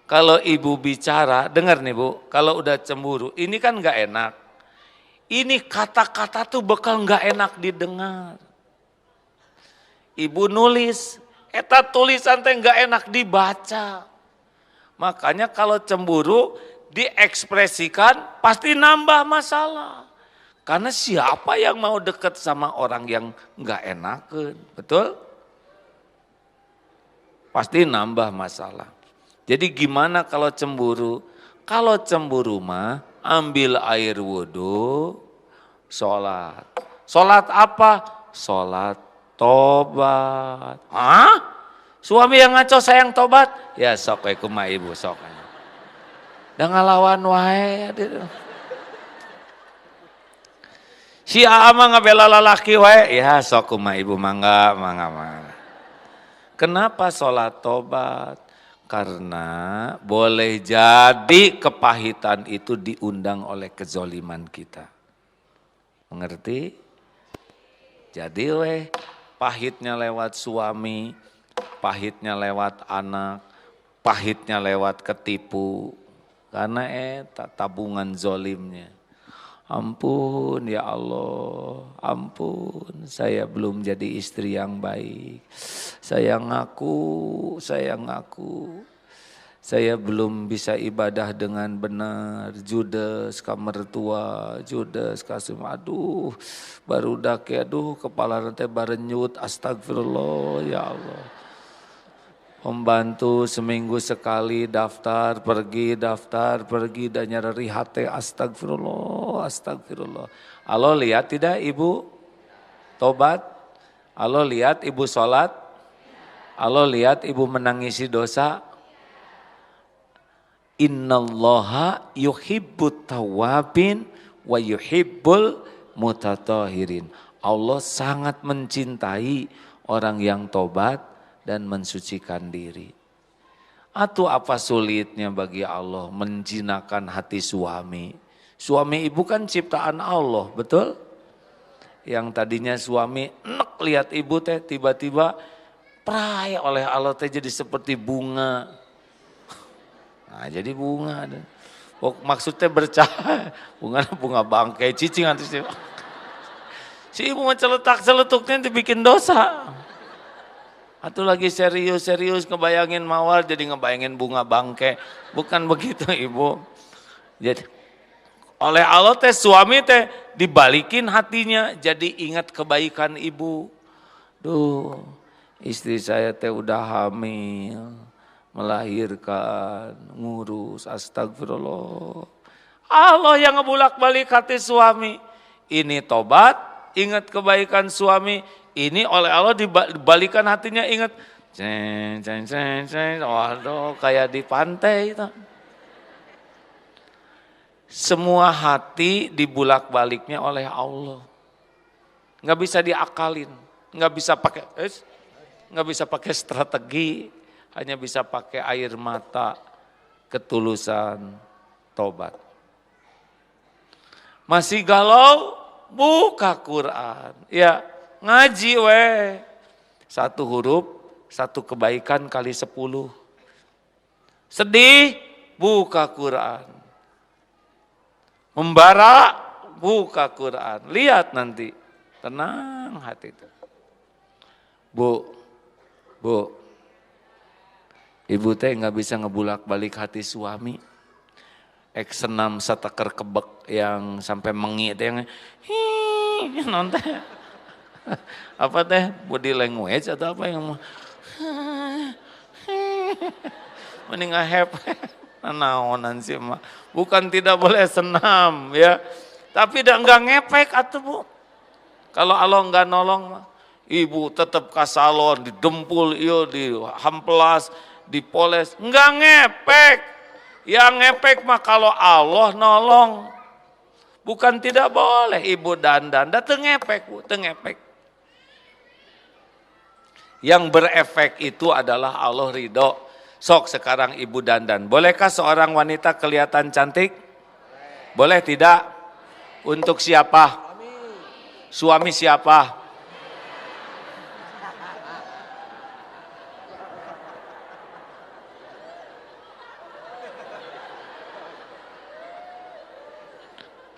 Kalau ibu bicara, dengar nih Bu, kalau udah cemburu, ini kan gak enak. Ini kata-kata tuh bakal gak enak didengar. Ibu nulis, eta tulisan teh gak enak dibaca. Makanya kalau cemburu diekspresikan pasti nambah masalah. Karena siapa yang mau deket sama orang yang gak enakeun, betul? Pasti nambah masalah. Jadi gimana kalau cemburu? Kalau cemburu mah ambil air wudhu, sholat. Sholat apa? Sholat tobat. Hah? Suami yang ngaco sayang tobat? Ya sok we kumaha ibu sok. Da ngalawan wae. Si Aama ngabela lalaki wae. Ya sok kumaha ibu mangga. Kenapa sholat tobat? Karena boleh jadi kepahitan itu diundang oleh kezoliman kita. Mengerti? Jadi pahitnya lewat suami, pahitnya lewat anak, pahitnya lewat ketipu. Karena tabungan zolimnya. Ampun ya Allah, ampun saya belum jadi istri yang baik. Saya ngaku. Saya belum bisa ibadah dengan benar. Judes ka mertua, judes ka aduh barudak ya, aduh kepala nanti barenyut, astagfirullah ya Allah. Pembantu seminggu sekali daftar pergi dan nyari hati, astagfirullah. Halo, lihat tidak ibu tobat? Halo, lihat ibu sholat? Halo, lihat ibu menangisi dosa? Innallaha yuhibbut tawabin wa yuhibbul mutatahirin. Allah sangat mencintai orang yang tobat dan mensucikan diri. Atau apa sulitnya bagi Allah menjinakkan hati suami? Suami ibu kan ciptaan Allah, betul? Yang tadinya suami enak lihat ibu teh tiba-tiba prai oleh Allah teh jadi seperti bunga. Nah, jadi bunga. Oh, maksudnya bercahaya. Bunga bangkai cicing nanti sih. Si ibu mah celetuk-celetuknya dibikin dosa. Atau lagi serius-serius ngebayangin mawar jadi ngebayangin bunga bangkai. Bukan begitu ibu. Jadi oleh Allah teh suami teh dibalikin hatinya jadi ingat kebaikan ibu. Duh, istri saya teh udah hamil, melahirkan, ngurus, astagfirullah. Allah yang ngebulak-balik hati suami. Ini tobat, ingat kebaikan suami. Ini oleh Allah dibalikan hatinya ingat. Waduh, kayak di pantai itu. Semua hati dibulak-baliknya oleh Allah. Nggak bisa diakalin, nggak bisa pakai strategi, hanya bisa pakai air mata, ketulusan, tobat. Masih galau, buka Quran. Ya, ngaji weh. 1 huruf, 1 kebaikan kali 10. Sedih, buka Quran. Membara, buka Quran. Lihat nanti, tenang hati itu. Bu, ibu teh nggak bisa ngebulak-balik hati suami. Senam seteker kebek yang sampai mengi teh yang nonton. Apa teh body language atau apa yang mending happy. Naonan sih mah. Bukan tidak boleh senam ya. Tapi enggak ngepek atuh Bu. Kalau Allah enggak nolong mah. Ibu tetap ka salon, didempul ieu, dihamplas, dipoles, enggak ngepek. Yang ngepek mah kalau Allah nolong. Bukan tidak boleh ibu dandan, teu ngepek Bu, teu ngepek. Yang berefek itu adalah Allah ridho. Sok sekarang ibu dandan. Bolehkah seorang wanita kelihatan cantik? Boleh tidak? Untuk siapa? Suami siapa?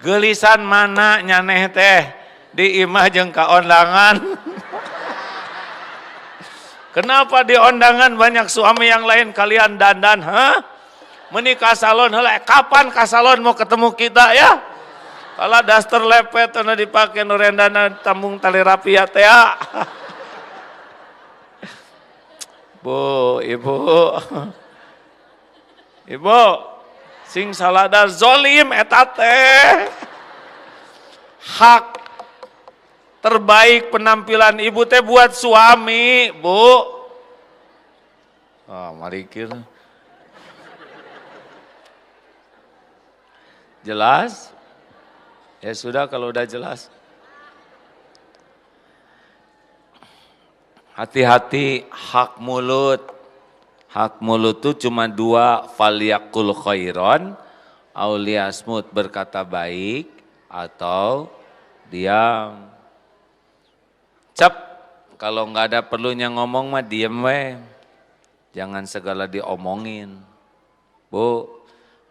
Gelisan mana nyaneh teh di imah jeung ka ondangan? Kenapa di ondangan banyak suami yang lain kalian dandan, menikah salon, kapan ka salon mau ketemu kita ya? Kalau daster lepet anu dipake nu rendana tambung tali rapi ya teh. Bu, ibu, sing salada zolim eta teh. Hak terbaik penampilan ibu teh buat suami, Bu. Mari kira. Jelas? Ya sudah kalau udah jelas. Hati-hati hak mulut. Hak mulut itu cuma 2, falyakul khairon, auliyasmut, berkata baik atau diam. Cap, kalau nggak ada perlunya ngomong mah diem weh. Jangan segala diomongin. Bu,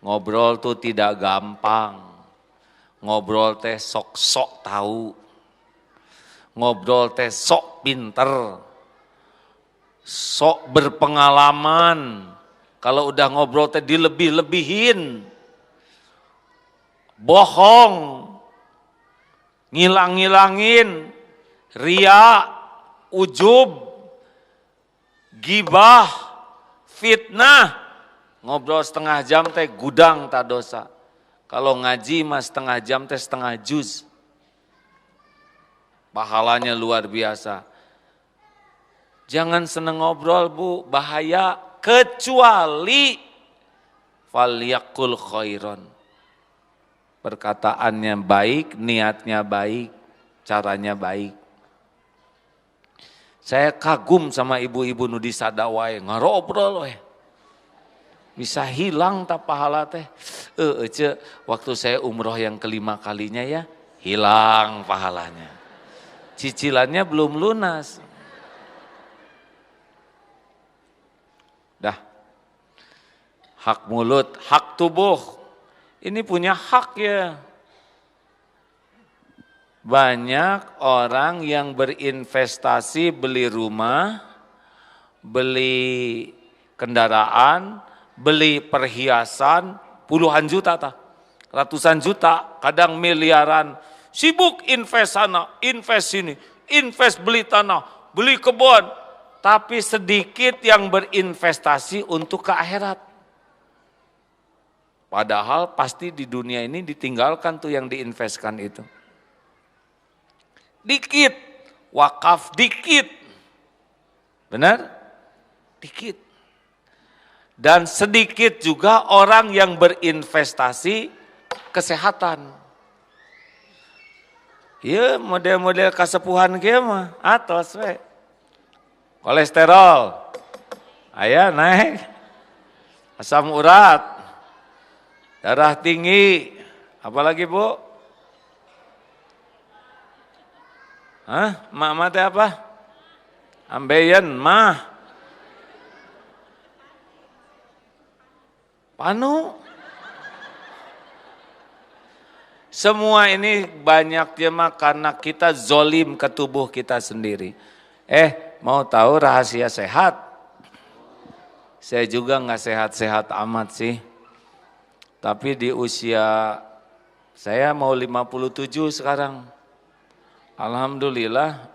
ngobrol tuh tidak gampang. Ngobrol teh sok-sok tahu. Ngobrol teh sok pinter. Sok berpengalaman. Kalau udah ngobrol teh dilebih-lebihin. Bohong. Ngilang-ngilangin. Ria, ujub, gibah, fitnah. Ngobrol setengah jam teh gudang tak dosa. Kalau ngaji mah setengah jam teh setengah juz. pahalanya luar biasa. Jangan seneng ngobrol Bu, bahaya, kecuali falyaqul khairon. Perkataannya baik, niatnya baik, caranya baik. Saya kagum sama ibu-ibu nu di sadawai, ngarobrol we. Bisa hilang tak pahala teh. Waktu saya umroh yang kelima kalinya ya, hilang pahalanya. Cicilannya belum lunas. Dah. Hak mulut, hak tubuh. Ini punya hak ya. Banyak orang yang berinvestasi beli rumah, beli kendaraan, beli perhiasan, puluhan juta, ratusan juta, kadang miliaran. Sibuk invest sana, invest sini, invest beli tanah, beli kebun. Tapi sedikit yang berinvestasi untuk ke akhirat. Padahal pasti di dunia ini ditinggalkan tuh yang diinvestkan itu. Dikit, wakaf dikit. Benar? Dikit. Dan sedikit juga orang yang berinvestasi kesehatan. Ya model-model kasepuhan kia mah atos we. Kolesterol, aya naik, asam urat, darah tinggi, apalagi Bu? Mak teh apa? Ambeien mah. Panu. Semua ini banyaknya mah karena kita zolim ke tubuh kita sendiri. Mau tahu rahasia sehat? Saya juga nggak sehat-sehat amat sih. Tapi di usia saya mau 57 sekarang. Alhamdulillah.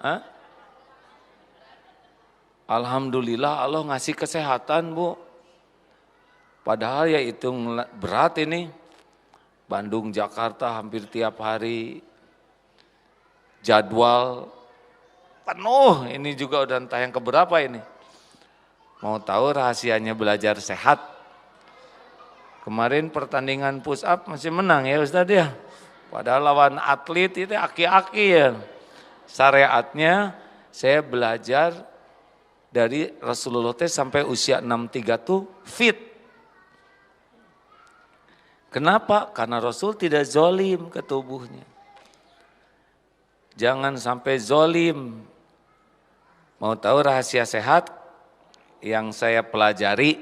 Alhamdulillah Allah ngasih kesehatan Bu. Padahal ya itu berat ini. Bandung, Jakarta hampir tiap hari. Jadwal penuh, ini juga udah entah yang keberapa ini. Mau tahu rahasianya belajar sehat? Kemarin pertandingan push up masih menang ya Ustadz ya. Padahal lawan atlet itu aki-aki ya. Syariatnya saya belajar dari Rasulullah sampai usia 63 tuh fit. Kenapa? Karena Rasul tidak zolim ke tubuhnya. Jangan sampai zolim. Mau tahu rahasia sehat yang saya pelajari?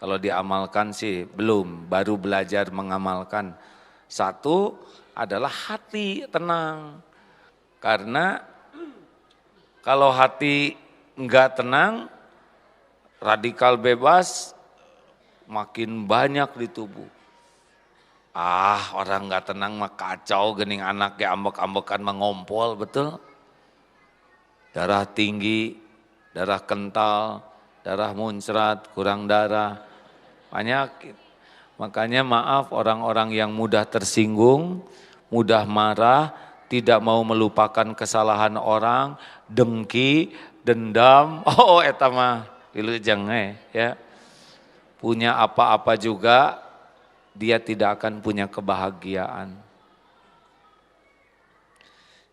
Kalau diamalkan sih belum, baru belajar mengamalkan. Satu adalah hati tenang. Karena kalau hati enggak tenang, radikal bebas makin banyak di tubuh. Orang enggak tenang mah kacau, gening anak ya ambek-ambekan mengompol, betul? Darah tinggi, darah kental, darah muncrat, kurang darah, penyakit. Makanya maaf orang-orang yang mudah tersinggung, mudah marah, tidak mau melupakan kesalahan orang, dengki, dendam, eta mah wilujeng ya. Punya apa-apa juga, dia tidak akan punya kebahagiaan.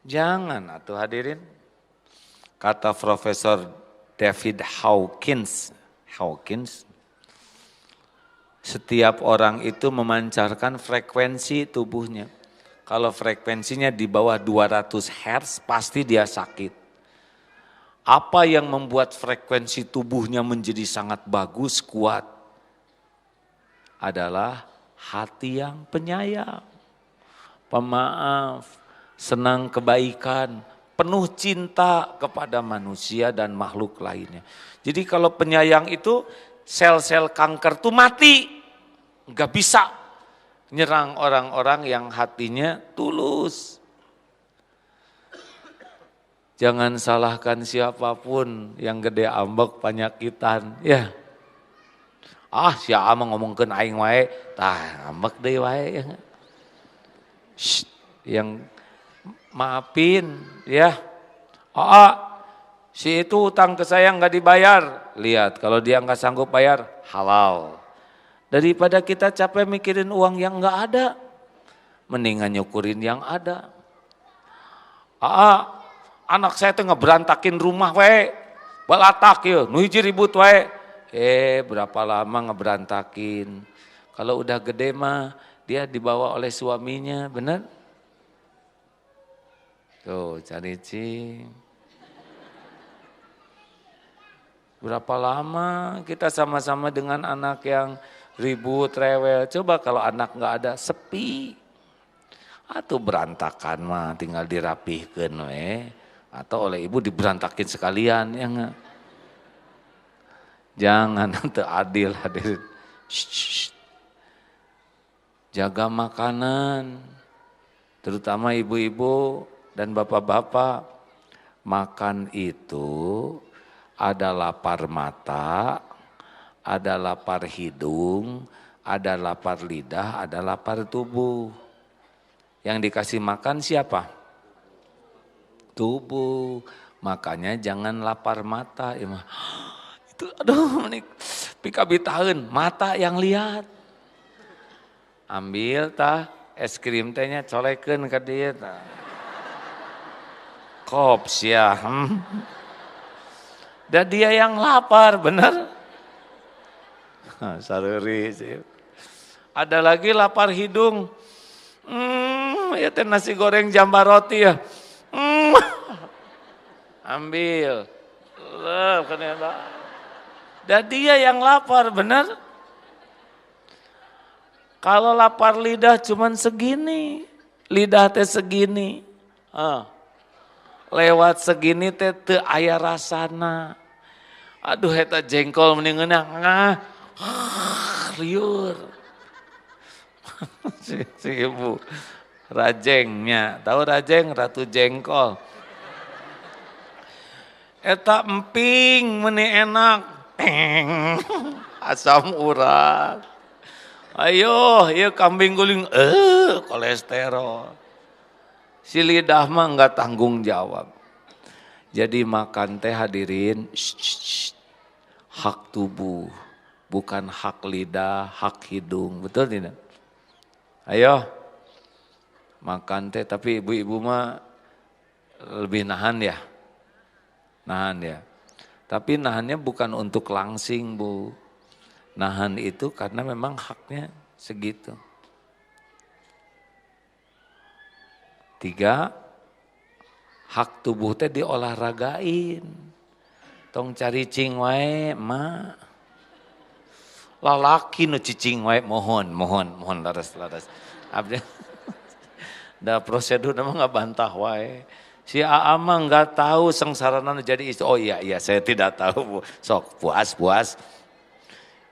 Jangan atuh hadirin. Kata Profesor David Hawkins, setiap orang itu memancarkan frekuensi tubuhnya. Kalau frekuensinya di bawah 200 Hz pasti dia sakit. Apa yang membuat frekuensi tubuhnya menjadi sangat bagus, kuat? Adalah hati yang penyayang, pemaaf, senang kebaikan, penuh cinta kepada manusia dan makhluk lainnya. Jadi kalau penyayang itu sel-sel kanker tuh mati, nggak bisa nyerang orang-orang yang hatinya tulus. Jangan salahkan siapapun yang gede ambek penyakitan, ya. Si Ama ngomongkeun aing wae, tah ambek deui wae. Yang maafin ya. Si itu utang ke saya nggak dibayar. Lihat, kalau dia nggak sanggup bayar, halal. Daripada kita capek mikirin uang yang nggak ada, mendingan nyukurin yang ada. Anak saya tuh ngeberantakin rumah we, balatak ya, nu hiji ribut we. Berapa lama ngeberantakin? Kalau udah gede mah dia dibawa oleh suaminya, bener? Tuh, cari cing. Berapa lama kita sama-sama dengan anak yang ribut, rewel. Coba kalau anak nggak ada, sepi. Atau berantakan mah tinggal dirapihkeun we. Atau oleh ibu diberantakin sekalian, ya enggak? Jangan, itu adil hadirin. Jaga makanan, terutama ibu-ibu dan bapak-bapak. Makan itu ada lapar mata, ada lapar hidung, ada lapar lidah, ada lapar tubuh. Yang dikasih makan siapa? Tubuh. Makanya jangan lapar mata. Itu aduh menik pikabitaheun mata yang lihat. Ambil tah es krim tehnya colekeun ka dieu tah. Kops ya. Dan dia yang lapar, benar? Sareri sih. Ada lagi lapar hidung. Ya teh nasi goreng jambal roti ya. Ambil. Dan dia yang lapar, benar? Kalau lapar lidah cuman segini. Lidah teh segini. Lewat segini teh teu aya rasana. Aduh eta jengkol mendingan liur. si ibu rajengnya, tahu rajeng ratu jengkol. Eta emping meni enak. Asam urat. Ayo, ieu kambing guling kolesterol. Si lidah mah enggak tanggung jawab. Jadi makan teh hadirin, hak tubuh, bukan hak lidah, hak hidung, betul tidak? Ayo, makan teh, tapi ibu-ibu mah lebih nahan ya. Tapi nahannya bukan untuk langsing bu, nahan itu karena memang haknya segitu. 3, hak tubuh teh diolahragain. Tong cari cing wae mak. Lalaki nu cicing wae mohon laras. Abdi da prosedur mah enggak bantah wae. Si Aa mah enggak tahu sengsarana jadi istri. Oh iya saya tidak tahu Bu. Sok puas.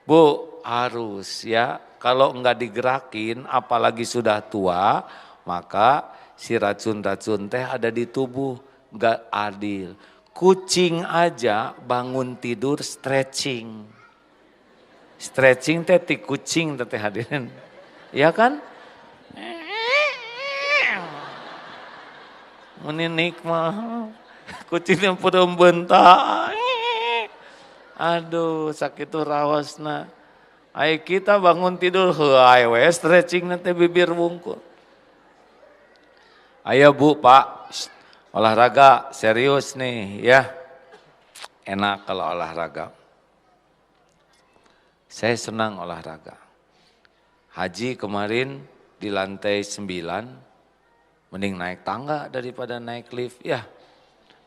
Bu harus ya kalau enggak digerakin apalagi sudah tua maka si racun-racun teh ada di tubuh, gak adil. Kucing aja bangun tidur stretching. Stretching teh ti kucing teh hadirin. Ya kan? Meninik mah. Kucing yang pudum bentak. Aduh sakit rawasna. Ai kita bangun tidur heuai we stretching nanti bibir wungkul. Ayo Bu, Pak, olahraga serius nih ya. Enak kalau olahraga. Saya senang olahraga. Haji kemarin di lantai 9, mending naik tangga daripada naik lift. Ya,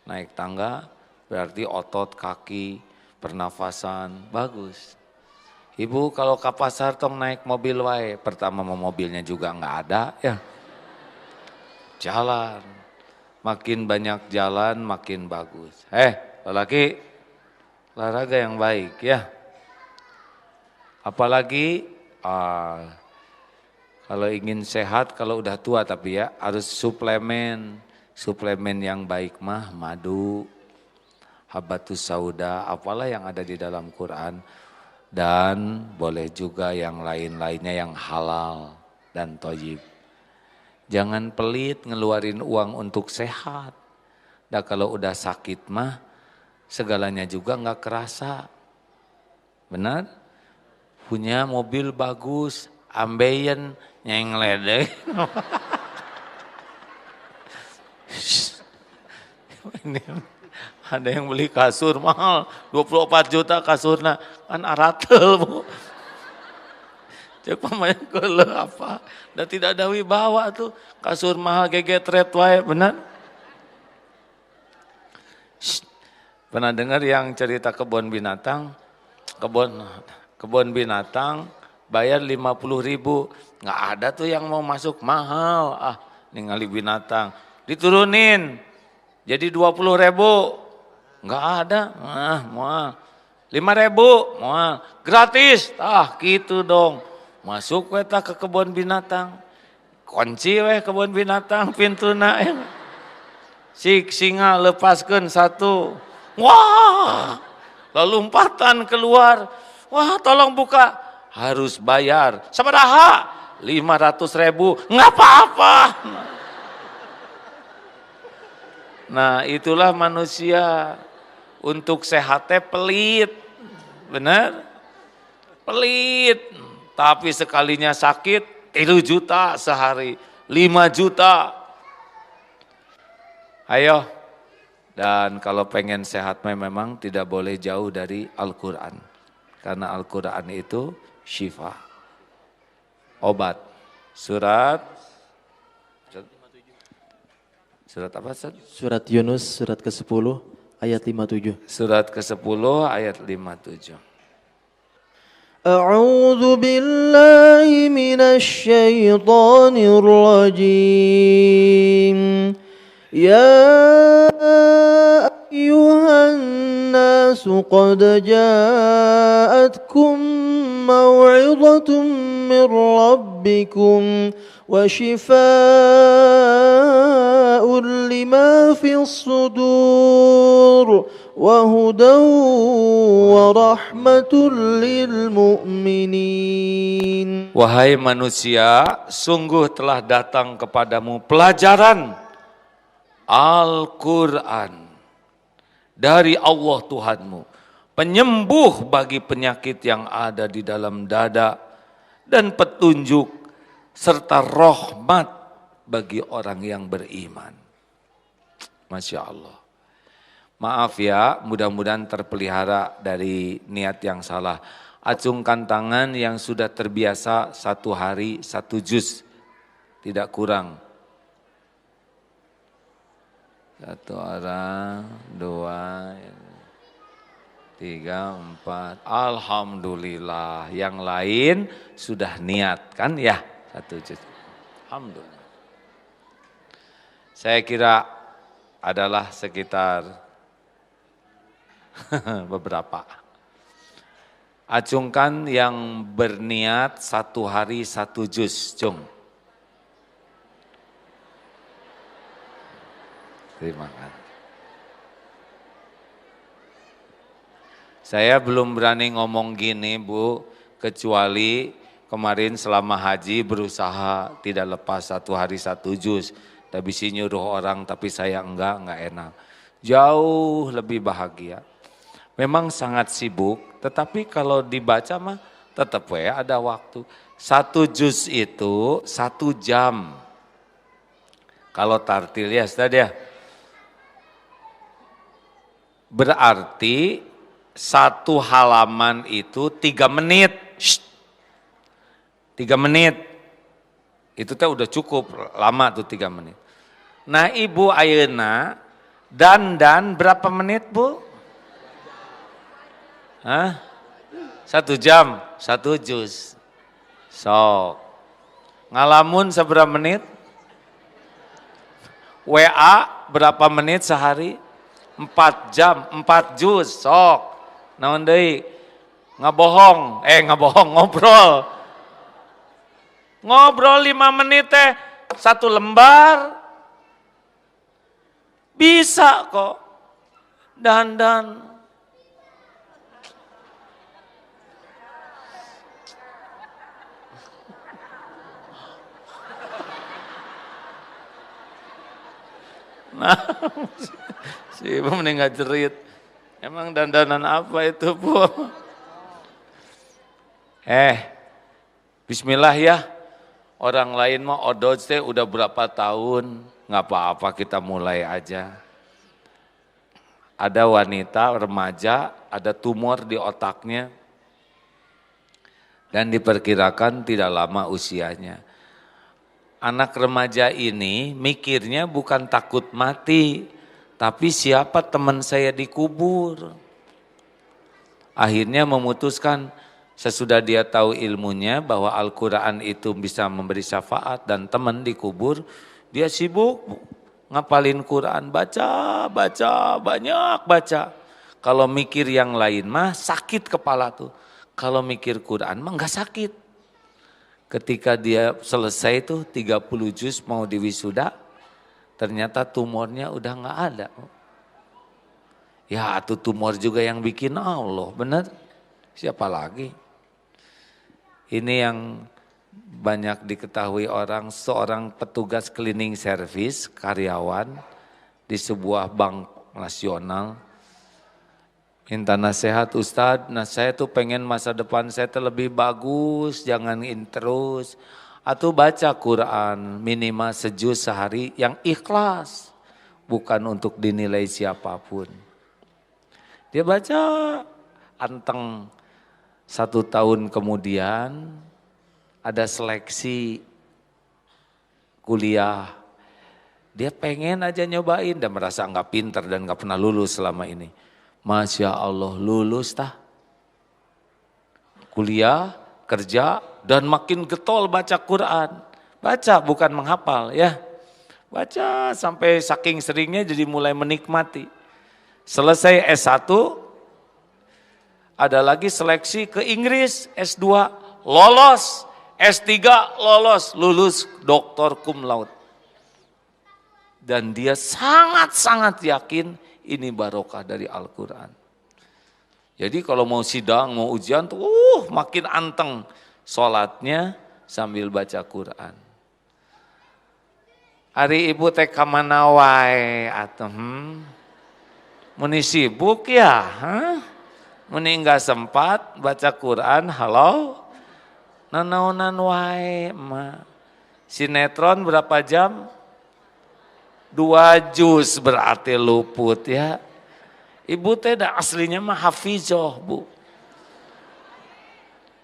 naik tangga berarti otot kaki, pernafasan, bagus. Ibu kalau ke pasar tong naik mobil wae, pertama mobilnya juga nggak ada ya. Jalan, makin banyak jalan makin bagus. Lelaki, olahraga yang baik ya. Apalagi kalau ingin sehat, kalau udah tua tapi ya harus suplemen yang baik mah madu, habatus sauda, apalah yang ada di dalam Quran. Dan boleh juga yang lain-lainnya yang halal dan thayyib. Jangan pelit ngeluarin uang untuk sehat. Nah kalau udah sakit mah segalanya juga nggak kerasa. Benar? Punya mobil bagus, ambeien, nyeng ledek. Ini ada yang beli kasur mahal, 24 juta kasurnya, kan aratel bu. Cek pemain kele apa, dan tidak ada wibawa tuh, kasur mahal gegetret wae, benar? Pernah dengar yang cerita kebun binatang, kebun binatang bayar 50.000, nggak ada tuh yang mau masuk mahal, ningali binatang, diturunin jadi 20.000, nggak ada, mual 5.000, mual gratis, gitu dong, masuk weta ke kebun binatang, kunci weh kebun binatang pintuna, si singa lepaskan satu, wah lalu lompatan keluar, wah tolong buka, harus bayar, sabaraha? 500.000, nggak apa-apa. Nah itulah manusia, untuk sehatnya pelit, benar? Pelit, tapi sekalinya sakit 3 juta sehari, 5 juta. Ayo, dan kalau pengen sehat memang tidak boleh jauh dari Al-Quran. Karena Al-Quran itu syifa, obat. Surat apa Ustaz? Surat Yunus surat ke-10 ayat 57. Surat ke-10 ayat 57. A'udzu billahi minasy syaithanir rajim. Ya ayyuhan nasu qad ja'atkum maw'izatun min rabbikum wa shifaa'un lima fis sudur wa hudan wa rahmatul lil mu'minin. Wahai manusia, sungguh telah datang kepadamu pelajaran Al-Quran dari Allah Tuhanmu, penyembuh bagi penyakit yang ada di dalam dada dan petunjuk serta rahmat bagi orang yang beriman. Masya Allah. Maaf ya, mudah-mudahan terpelihara dari niat yang salah. Acungkan tangan yang sudah terbiasa 1 hari 1 juz, tidak kurang. 1 orang, 2, 3, 4. Alhamdulillah. Yang lain sudah niat kan ya 1 juz. Alhamdulillah. Saya kira adalah sekitar beberapa. Acungkan yang berniat 1 hari 1 juz, cung. Terima kasih. Saya belum berani ngomong gini Bu, kecuali kemarin selama haji berusaha tidak lepas 1 hari 1 juz. Tapi si nyuruh orang tapi saya enggak enak. Jauh lebih bahagia. Memang sangat sibuk, tetapi kalau dibaca mah tetap ya ada waktu. 1 juz itu 1 jam. Kalau tartil ya Ustaz ya. Berarti 1 halaman itu 3 menit. 3 menit. Itu teh udah cukup lama tuh 3 menit. Nah Ibu ayeuna dandan berapa menit Bu? 1 jam, 1 juz. Sok. Ngalamun seberapa menit? WA berapa menit sehari? 4 jam, 4 juz, sok. Naon deui? Ngabohong, ngobrol. Ngobrol 5 menit teh 1 lembar. Bisa kok. Dandan. Nah, si ibu mending nggak jerit. Emang dandanan apa itu, Bu? Bismillah ya. Orang lain mah odot teh udah berapa tahun, nggak apa-apa kita mulai aja. Ada wanita remaja, ada tumor di otaknya, dan diperkirakan tidak lama usianya. Anak remaja ini mikirnya bukan takut mati, tapi siapa teman saya dikubur. Akhirnya memutuskan, sesudah dia tahu ilmunya bahwa Al-Quran itu bisa memberi syafaat dan teman dikubur, dia sibuk ngapalin Quran, baca, banyak baca. Kalau mikir yang lain mah sakit kepala tuh. Kalau mikir Quran mah enggak sakit. Ketika dia selesai tuh 30 juz mau diwisuda, ternyata tumornya udah enggak ada. Ya itu tumor juga yang bikin Allah, benar? Siapa lagi? Ini yang banyak diketahui orang, seorang petugas cleaning service, karyawan di sebuah bank nasional. Minta nasihat, Ustadz, nah saya tuh pengen masa depan saya tuh lebih bagus, jangan terus. Atau baca Quran minimal sejuz sehari yang ikhlas, bukan untuk dinilai siapapun. Dia baca anteng. 1 tahun kemudian ada seleksi kuliah. Dia pengen aja nyobain dan merasa enggak pintar dan enggak pernah lulus selama ini. Masya Allah lulus tah. Kuliah, kerja dan makin getol baca Quran. Baca bukan menghafal ya. Baca sampai saking seringnya jadi mulai menikmati. Selesai S1, ada lagi seleksi ke Inggris, S2, lolos, S3, lulus doktor cum laude. Dan dia sangat-sangat yakin ini barokah dari Al-Quran. Jadi kalau mau sidang, mau ujian tuh makin anteng sholatnya sambil baca Quran. Hari ibu teh kamana wae atuh muni sibuk ya, muni enggak sempat baca Quran, halo, nanaonan wae emak. Sinetron berapa jam? 2 juz berarti luput ya. Ibu teh dah aslinya mah hafizoh bu.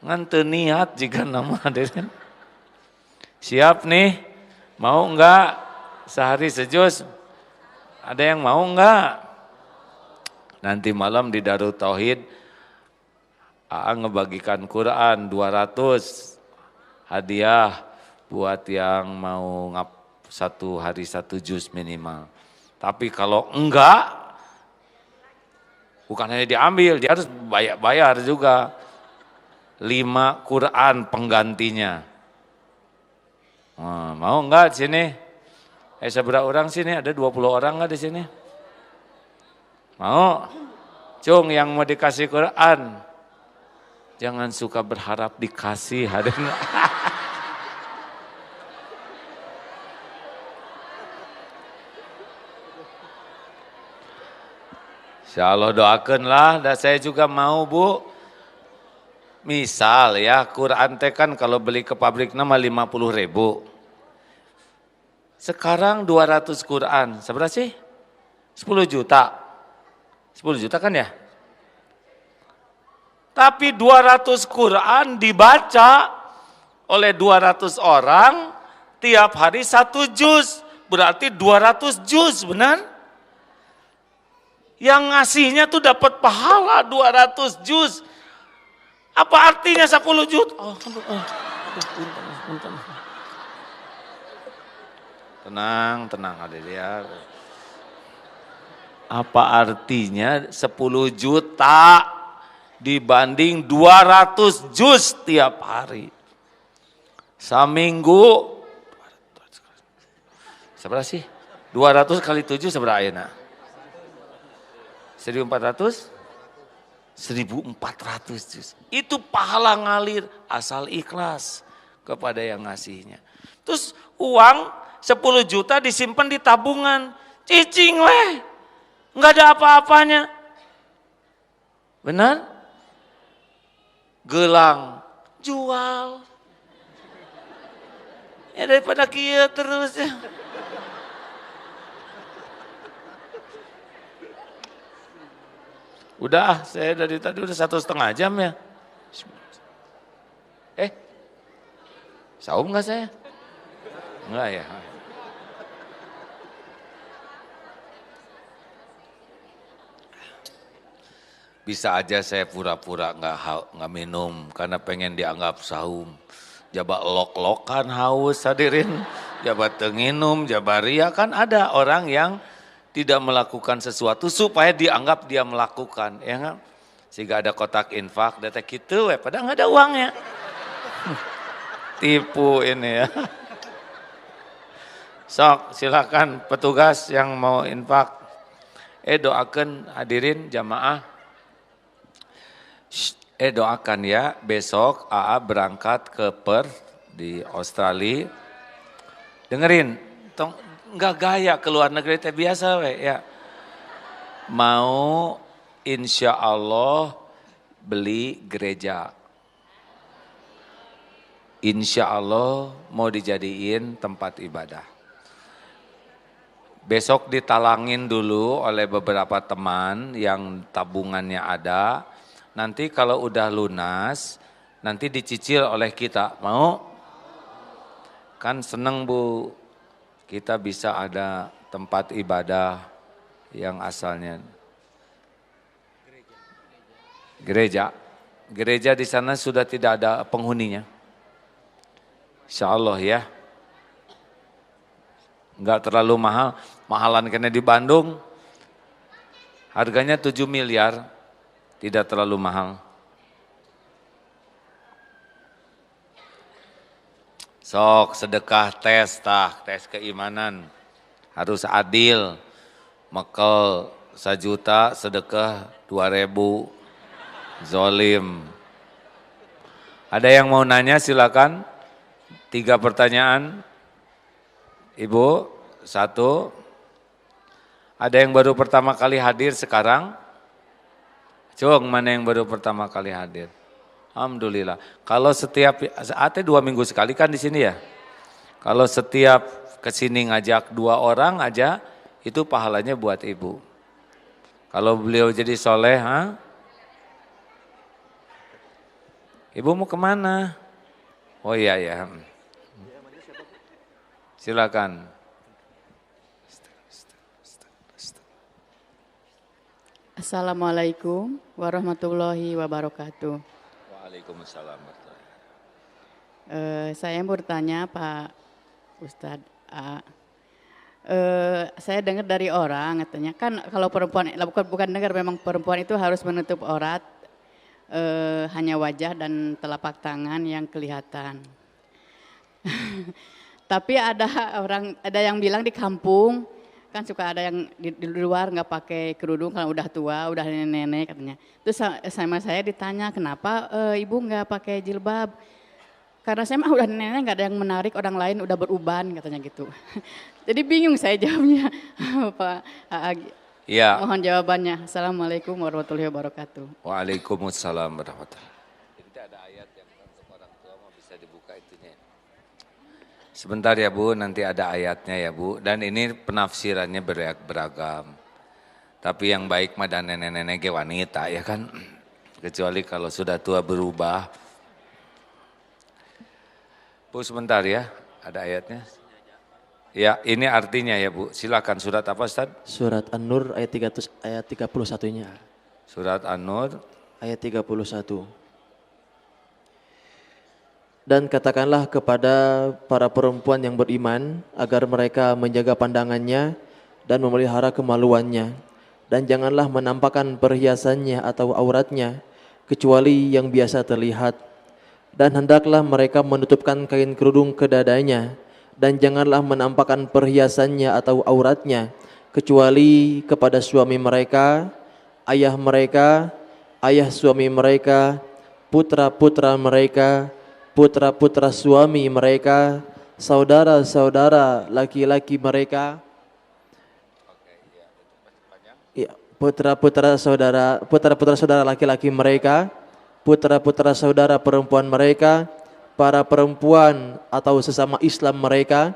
Ngan teu niat jika nama hadirin. Siap nih, mau enggak sehari sejuz? Ada yang mau enggak? Nanti malam di Darut Tauhid, AA ngebagikan Quran 200 hadiah buat yang mau 1 hari 1 juz minimal. Tapi kalau enggak, bukan hanya diambil, dia harus bayar juga. 5 Quran penggantinya. Nah, mau enggak di sini? Seberapa orang sini? Ada 20 orang enggak di sini? Mau? Cung yang mau dikasih Quran. Jangan suka berharap dikasih hadirin. Insya Allah doakanlah, dan saya juga mau bu. Misal ya, Quran teh kan kalau beli ke pabrik nama 50.000. Sekarang 200 Quran, seberapa sih? 10 juta. 10 juta kan ya? Tapi 200 Quran dibaca oleh 200 orang tiap hari 1 juz. Berarti 200 juz, benar? Yang ngasihnya tuh dapat pahala 200 juz. Apa artinya 10 juta? Tenang adik ya. Apa artinya 10 juta dibanding 200 juz tiap hari? Saminggu, seberapa sih? 200 kali 7 seberapa ayeuna? 1.400? 1.400 juz. Itu pahala ngalir asal ikhlas kepada yang ngasihnya. Terus uang 10 juta disimpan di tabungan. Cicing weh, nggak ada apa-apanya. Benar? Gelang, jual. Ya daripada kia terus ya. Udah, saya dari tadi udah 1,5 jam ya. Saum nggak saya? Enggak ya. Bisa aja saya pura-pura nggak minum karena pengen dianggap saum. Jaba lok-lokan haus hadirin, jaba tenginum, jaba ria, kan ada orang yang tidak melakukan sesuatu supaya dianggap dia melakukan, ya kan? Sehingga ada kotak infak, data gitu, padahal nggak ada uangnya. Tipu ini ya. Sok silakan petugas yang mau infak. Doakan hadirin jamaah. Doakan ya, besok AA berangkat ke Perth di Australia. Dengerin, nggak gaya ke luar negeri teh biasa we ya. Mau insya Allah beli gereja. Insya Allah mau dijadiin tempat ibadah. Besok ditalangin dulu oleh beberapa teman yang tabungannya ada. Nanti kalau udah lunas, nanti dicicil oleh kita. Mau? Kan seneng Bu, kita bisa ada tempat ibadah yang asalnya gereja. Gereja di sana sudah tidak ada penghuninya. Insya Allah ya. Enggak terlalu mahal. Mahalan kena di Bandung. Harganya 7 miliar. Tidak terlalu mahal. Sok sedekah tes keimanan. Harus adil. Mekel 1 juta sedekah 2.000. Zolim. Ada yang mau nanya silakan. 3 pertanyaan. Ibu, 1. Ada yang baru pertama kali hadir sekarang? Cung, mana yang baru pertama kali hadir? Alhamdulillah. Kalau setiap, AT 2 minggu sekali kan di sini ya? Kalau setiap kesini ngajak 2 orang aja, itu pahalanya buat ibu. Kalau beliau jadi soleh, Ibu mau kemana? Oh iya ya. Silakan. Assalamualaikum warahmatullahi wabarakatuh. Waalaikumsalam. Saya mau bertanya Pak Ustadz A. Saya dengar dari orang katanya kan kalau perempuan, bukan dengar, memang perempuan itu harus menutup aurat, hanya wajah dan telapak tangan yang kelihatan. Tapi ada yang bilang di kampung, kan suka ada yang di luar nggak pakai kerudung kalau udah tua, udah nenek-nenek katanya. Terus sama saya ditanya kenapa ibu nggak pakai jilbab? Karena saya mah udah nenek, nggak ada yang menarik, orang lain udah beruban katanya gitu. Jadi bingung saya jawabnya, Pak. Ya. Mohon jawabannya. Assalamualaikum warahmatullahi wabarakatuh. Waalaikumsalam warahmatullahi wabarakatuh. Jadi ada ayat yang untuk orang tua mau bisa dibuka itunya. Sebentar ya Bu, nanti ada ayatnya ya Bu. Dan ini penafsirannya beragam. Tapi yang baik mah dan nenek-nenek wanita ya kan. Kecuali kalau sudah tua berubah. Bu sebentar ya, ada ayatnya. Ya ini artinya ya Bu, silakan surat apa Ustaz? Surat An-Nur ayat 31-nya. Surat An-Nur ayat 31. Dan katakanlah kepada para perempuan yang beriman agar mereka menjaga pandangannya dan memelihara kemaluannya. Dan janganlah menampakkan perhiasannya atau auratnya kecuali yang biasa terlihat. Dan hendaklah mereka menutupkan kain kerudung ke dadanya. Dan janganlah menampakkan perhiasannya atau auratnya kecuali kepada suami mereka, ayah suami mereka, putra-putra mereka, putra-putra suami mereka, saudara-saudara laki-laki mereka, ya, putra-putra saudara laki-laki mereka, putra-putra saudara perempuan mereka, para perempuan atau sesama Islam mereka,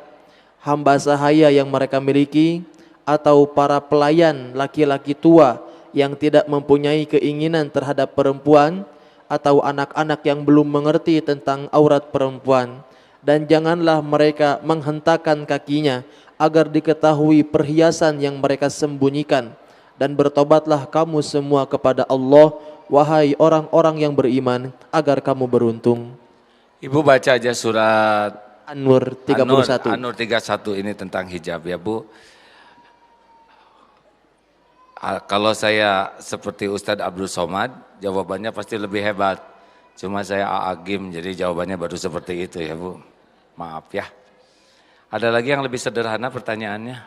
hamba sahaya yang mereka miliki, atau para pelayan laki-laki tua yang tidak mempunyai keinginan terhadap perempuan, atau anak-anak yang belum mengerti tentang aurat perempuan. Dan janganlah mereka menghentakkan kakinya agar diketahui perhiasan yang mereka sembunyikan. Dan bertobatlah kamu semua kepada Allah, wahai orang-orang yang beriman, agar kamu beruntung. Ibu baca aja surat An-Nur 31. An-Nur 31 ini tentang hijab ya Bu. Kalau saya seperti Ustadz Abdul Somad, jawabannya pasti lebih hebat. Cuma saya Agim, jadi jawabannya baru seperti itu ya Bu. Maaf ya. Ada lagi yang lebih sederhana pertanyaannya?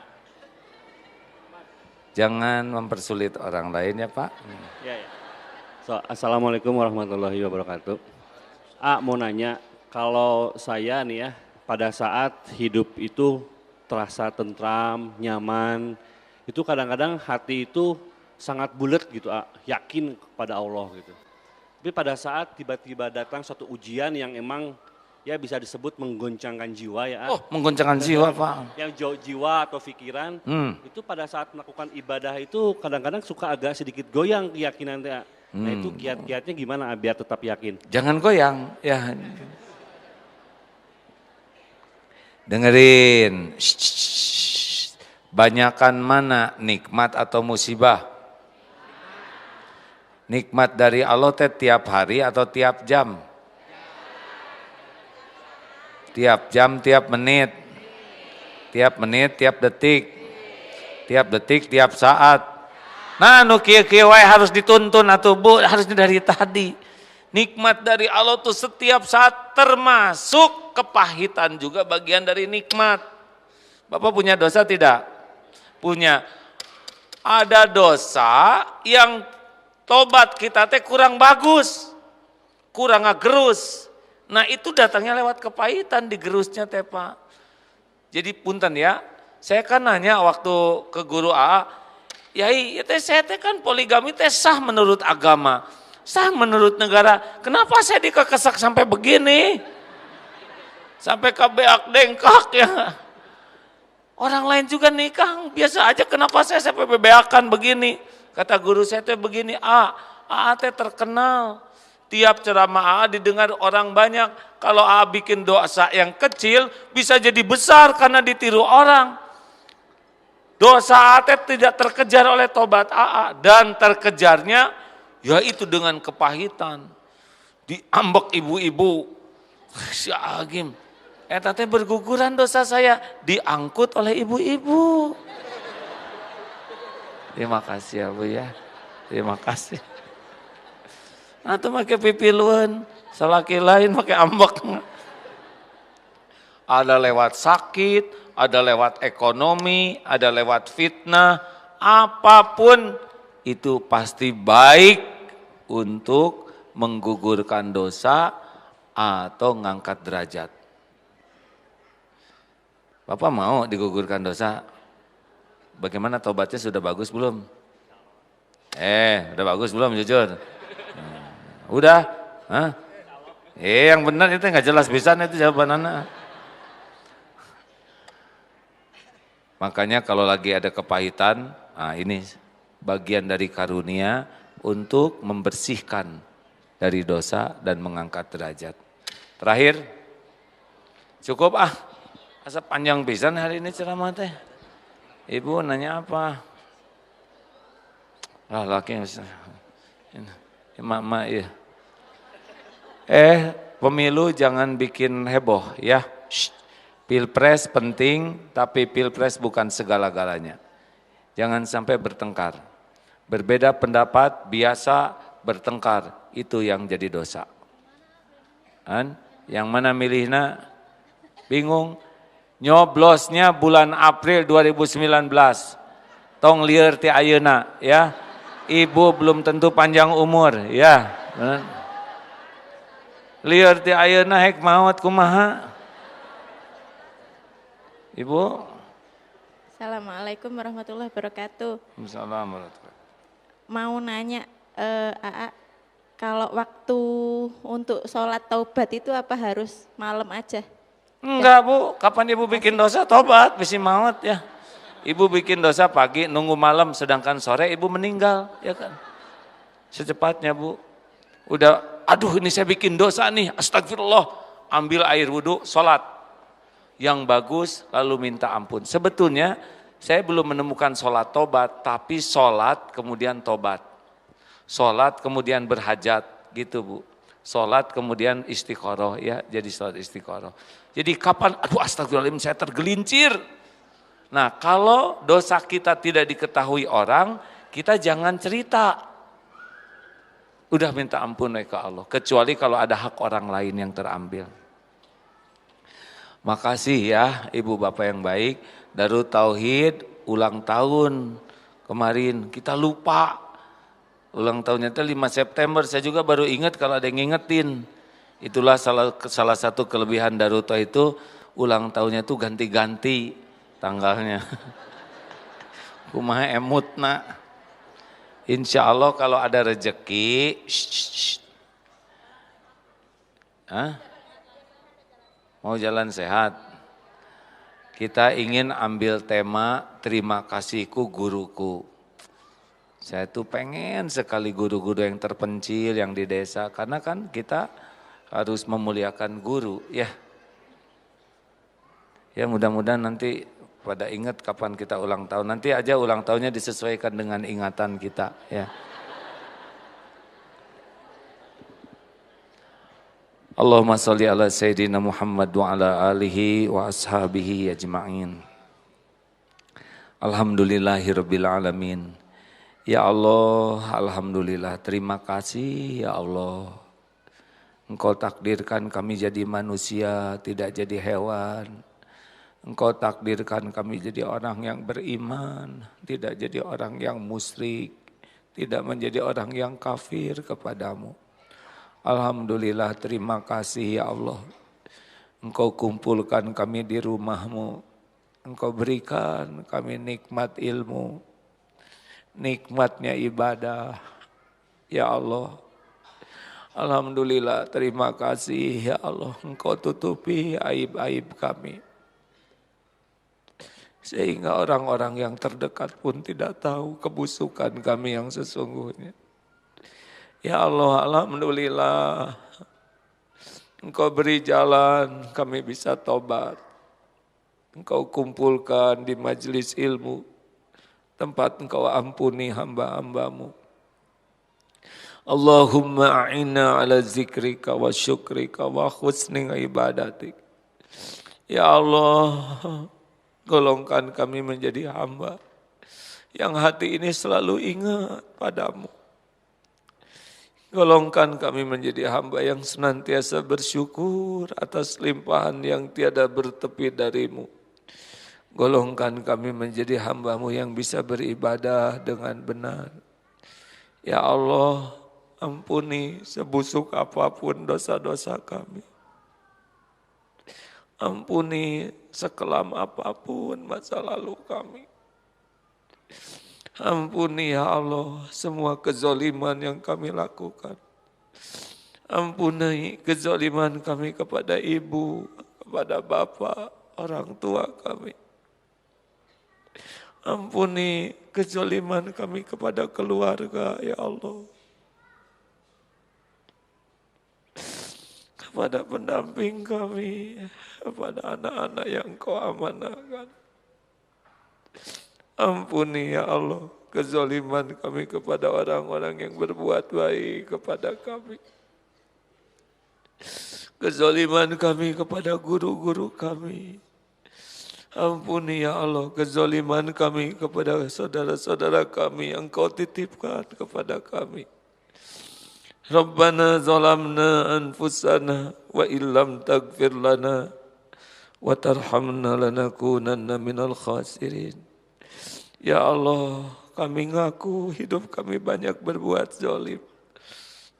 Jangan mempersulit orang lain ya Pak. Ya. Assalamualaikum warahmatullahi wabarakatuh. Mau nanya, kalau saya nih ya, pada saat hidup itu terasa tentram, nyaman, itu kadang-kadang hati itu sangat bulat gitu, yakin kepada Allah gitu. Tapi pada saat tiba-tiba datang suatu ujian yang emang ya bisa disebut menggoncangkan jiwa ya. Oh, menggoncangkan jiwa Pak. Yang jiwa atau pikiran, itu pada saat melakukan ibadah itu kadang-kadang suka agak sedikit goyang keyakinan ya. Nah itu kiat-kiatnya gimana biar tetap yakin? Jangan goyang ya. Dengerin. Banyakan mana nikmat atau musibah? Nikmat dari Allah tiap hari atau tiap jam? Tiap jam, tiap menit. Tiap menit, tiap detik. Tiap detik, tiap saat. Nah, nu kieu-kieu wae harus dituntun atuh Bu, harusnya dari tadi. Nikmat dari Allah tuh setiap saat, termasuk kepahitan juga bagian dari nikmat. Bapak punya dosa tidak? Punya. Ada dosa yang tobat kita teh kurang bagus, kurang ngagerus. Nah itu datangnya lewat kepahitan digerusnya teh Pak. Jadi punten ya, saya kan nanya waktu ke guru AA, Yai, saya teh kan poligami teh sah menurut agama, sah menurut negara. Kenapa saya dikekesak sampai begini? Sampai kabeak dengkak ya. Orang lain juga nikah, biasa aja, kenapa saya sampai bebeakan begini? Kata guru saya teh begini, AA teh terkenal. Tiap ceramah AA didengar orang banyak. Kalau AA bikin dosa yang kecil, bisa jadi besar karena ditiru orang. Dosa AA teh tidak terkejar oleh tobat AA. Dan terkejarnya, yaitu dengan kepahitan. Diambek ibu-ibu. Si Agim. Teh berguguran dosa saya, diangkut oleh ibu-ibu. Terima kasih ya Bu ya, terima kasih. Atau pakai pipiluan, salaki lain pakai ambek. Ada lewat sakit, ada lewat ekonomi, ada lewat fitnah, apapun itu pasti baik untuk menggugurkan dosa atau ngangkat derajat. Bapak mau digugurkan dosa? Bagaimana tobatnya, sudah bagus belum? Udah bagus belum jujur? Udah? Hah? Yang benar itu nggak jelas bisa itu jawaban anak. Makanya kalau lagi ada kepahitan, ini bagian dari karunia untuk membersihkan dari dosa dan mengangkat derajat. Terakhir, cukup asa panjang pisan hari ini ceramah teh. Ibu nanya apa? Laki emak-emak ya. Pemilu jangan bikin heboh ya. Pilpres penting, tapi pilpres bukan segala-galanya. Jangan sampai bertengkar. Berbeda pendapat biasa bertengkar, itu yang jadi dosa. Yang mana milihna? Bingung. Nyoblosnya bulan April 2019. Tong lieur ti ayeuna ya. Ibu belum tentu panjang umur ya. Lieur ti ayeuna hek maot kumaha? Ibu? Assalamualaikum warahmatullahi wabarakatuh. Assalamualaikum. Mau nanya, AA, kalau waktu untuk sholat taubat itu apa harus malam aja? Enggak Bu, kapan Ibu bikin dosa tobat, bisi maut ya. Ibu bikin dosa pagi, nunggu malam, sedangkan sore Ibu meninggal, ya kan. Secepatnya Bu. Udah, aduh ini saya bikin dosa nih, astagfirullah. Ambil air wudhu, sholat. Yang bagus, lalu minta ampun. Sebetulnya saya belum menemukan sholat tobat, tapi sholat kemudian tobat. Sholat kemudian berhajat, gitu Bu. Sholat kemudian istiqoroh, ya jadi sholat istiqoroh. Jadi kapan, aduh astagfirullahaladzim saya tergelincir. Nah kalau dosa kita tidak diketahui orang, kita jangan cerita. Udah minta ampun ke Allah, kecuali kalau ada hak orang lain yang terambil. Makasih ya Ibu Bapak yang baik, Darut Tauhid ulang tahun kemarin, kita lupa. Ulang tahunnya itu 5 September, saya juga baru ingat kalau ada yang ngingetin. Itulah salah satu kelebihan Darut Tauhid itu, ulang tahunnya itu ganti-ganti tanggalnya. Kumaha emut nak. Insya Allah kalau ada rezeki, mau jalan sehat, kita ingin ambil tema terima kasihku guruku. Saya tuh pengen sekali guru-guru yang terpencil yang di desa, karena kan kita harus memuliakan guru ya. Ya mudah-mudahan nanti pada ingat kapan kita ulang tahun. Nanti aja ulang tahunnya disesuaikan dengan ingatan kita ya. Allahumma sholli ala sayyidina Muhammad wa ala alihi wa ashabihi ajma'in. Alhamdulillahirabbil alamin. Ya Allah, alhamdulillah, terima kasih ya Allah. Engkau takdirkan kami jadi manusia, tidak jadi hewan. Engkau takdirkan kami jadi orang yang beriman, tidak jadi orang yang musyrik, tidak menjadi orang yang kafir kepadamu. Alhamdulillah, terima kasih ya Allah. Engkau kumpulkan kami di rumahmu, Engkau berikan kami nikmat ilmu, nikmatnya ibadah, ya Allah. Alhamdulillah, terima kasih ya Allah. Engkau tutupi aib-aib kami. Sehingga orang-orang yang terdekat pun tidak tahu kebusukan kami yang sesungguhnya. Ya Allah, alhamdulillah. Engkau beri jalan, kami bisa tobat. Engkau kumpulkan di majelis ilmu, tempat Engkau ampuni hamba-hambamu. Allahumma a'inna ala zikrika wa syukrika wa husni ibadatik. Ya Allah, golongkan kami menjadi hamba yang hati ini selalu ingat padamu. Golongkan kami menjadi hamba yang senantiasa bersyukur atas limpahan yang tiada bertepi darimu. Golongkan kami menjadi hamba-Mu yang bisa beribadah dengan benar. Ya Allah, ampuni sebusuk apapun dosa-dosa kami. Ampuni sekelam apapun masa lalu kami. Ampuni ya Allah semua kezoliman yang kami lakukan. Ampuni kezoliman kami kepada ibu, kepada bapak, orang tua kami. Ampuni kezoliman kami kepada keluarga ya Allah. Kepada pendamping kami, kepada anak-anak yang Kau amanahkan. Ampuni ya Allah kezaliman kami kepada orang-orang yang berbuat baik kepada kami. Kezaliman kami kepada guru-guru kami. Ampuni ya Allah kezaliman kami kepada saudara-saudara kami yang Kau titipkan kepada kami. Rabbana zalamna anfusana wa illam taghfir lana wa tarhamna lanakunanna minal khasirin. Ya Allah, kami ngaku hidup kami banyak berbuat zalim.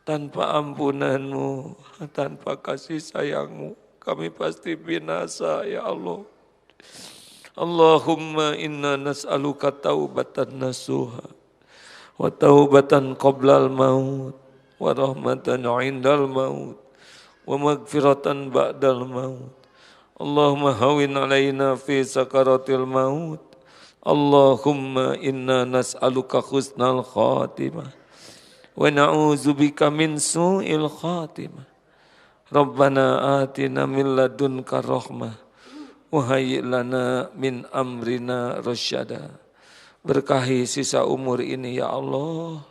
Tanpa ampunan-Mu, tanpa kasih sayang-Mu, kami pasti binasa ya Allah. Allahumma inna nas'aluka taubatan nasuha wa taubatan qoblal maut wa rahmatan indal maut wa magfiratan ba'dal maut. Allahumma hawin alaina fi sakaratil maut. Allahumma inna nas'aluka husnal khatimah wa na'udzubika min su'il khatimah. Rabbana atina min ladunka rahmah wa hayyi' lana min amrina rasyada. Berkahi sisa umur ini ya Allah.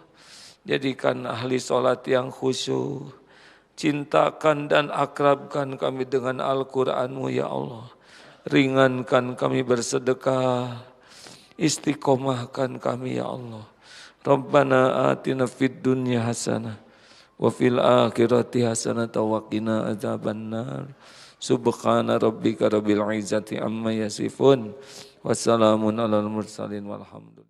Jadikan ahli salat yang khusyuk. Cintakan dan akrabkan kami dengan Al-Qur'an-Mu ya Allah. Ringankan kami bersedekah. Istiqomahkan kami ya Allah. Rabbana atina fid dunya hasanah wa fil akhirati hasanah wa qina adzabannar. Subhana rabbika rabbil izzati amma yasifun. Wassalamun alal mursalin walhamdulillah.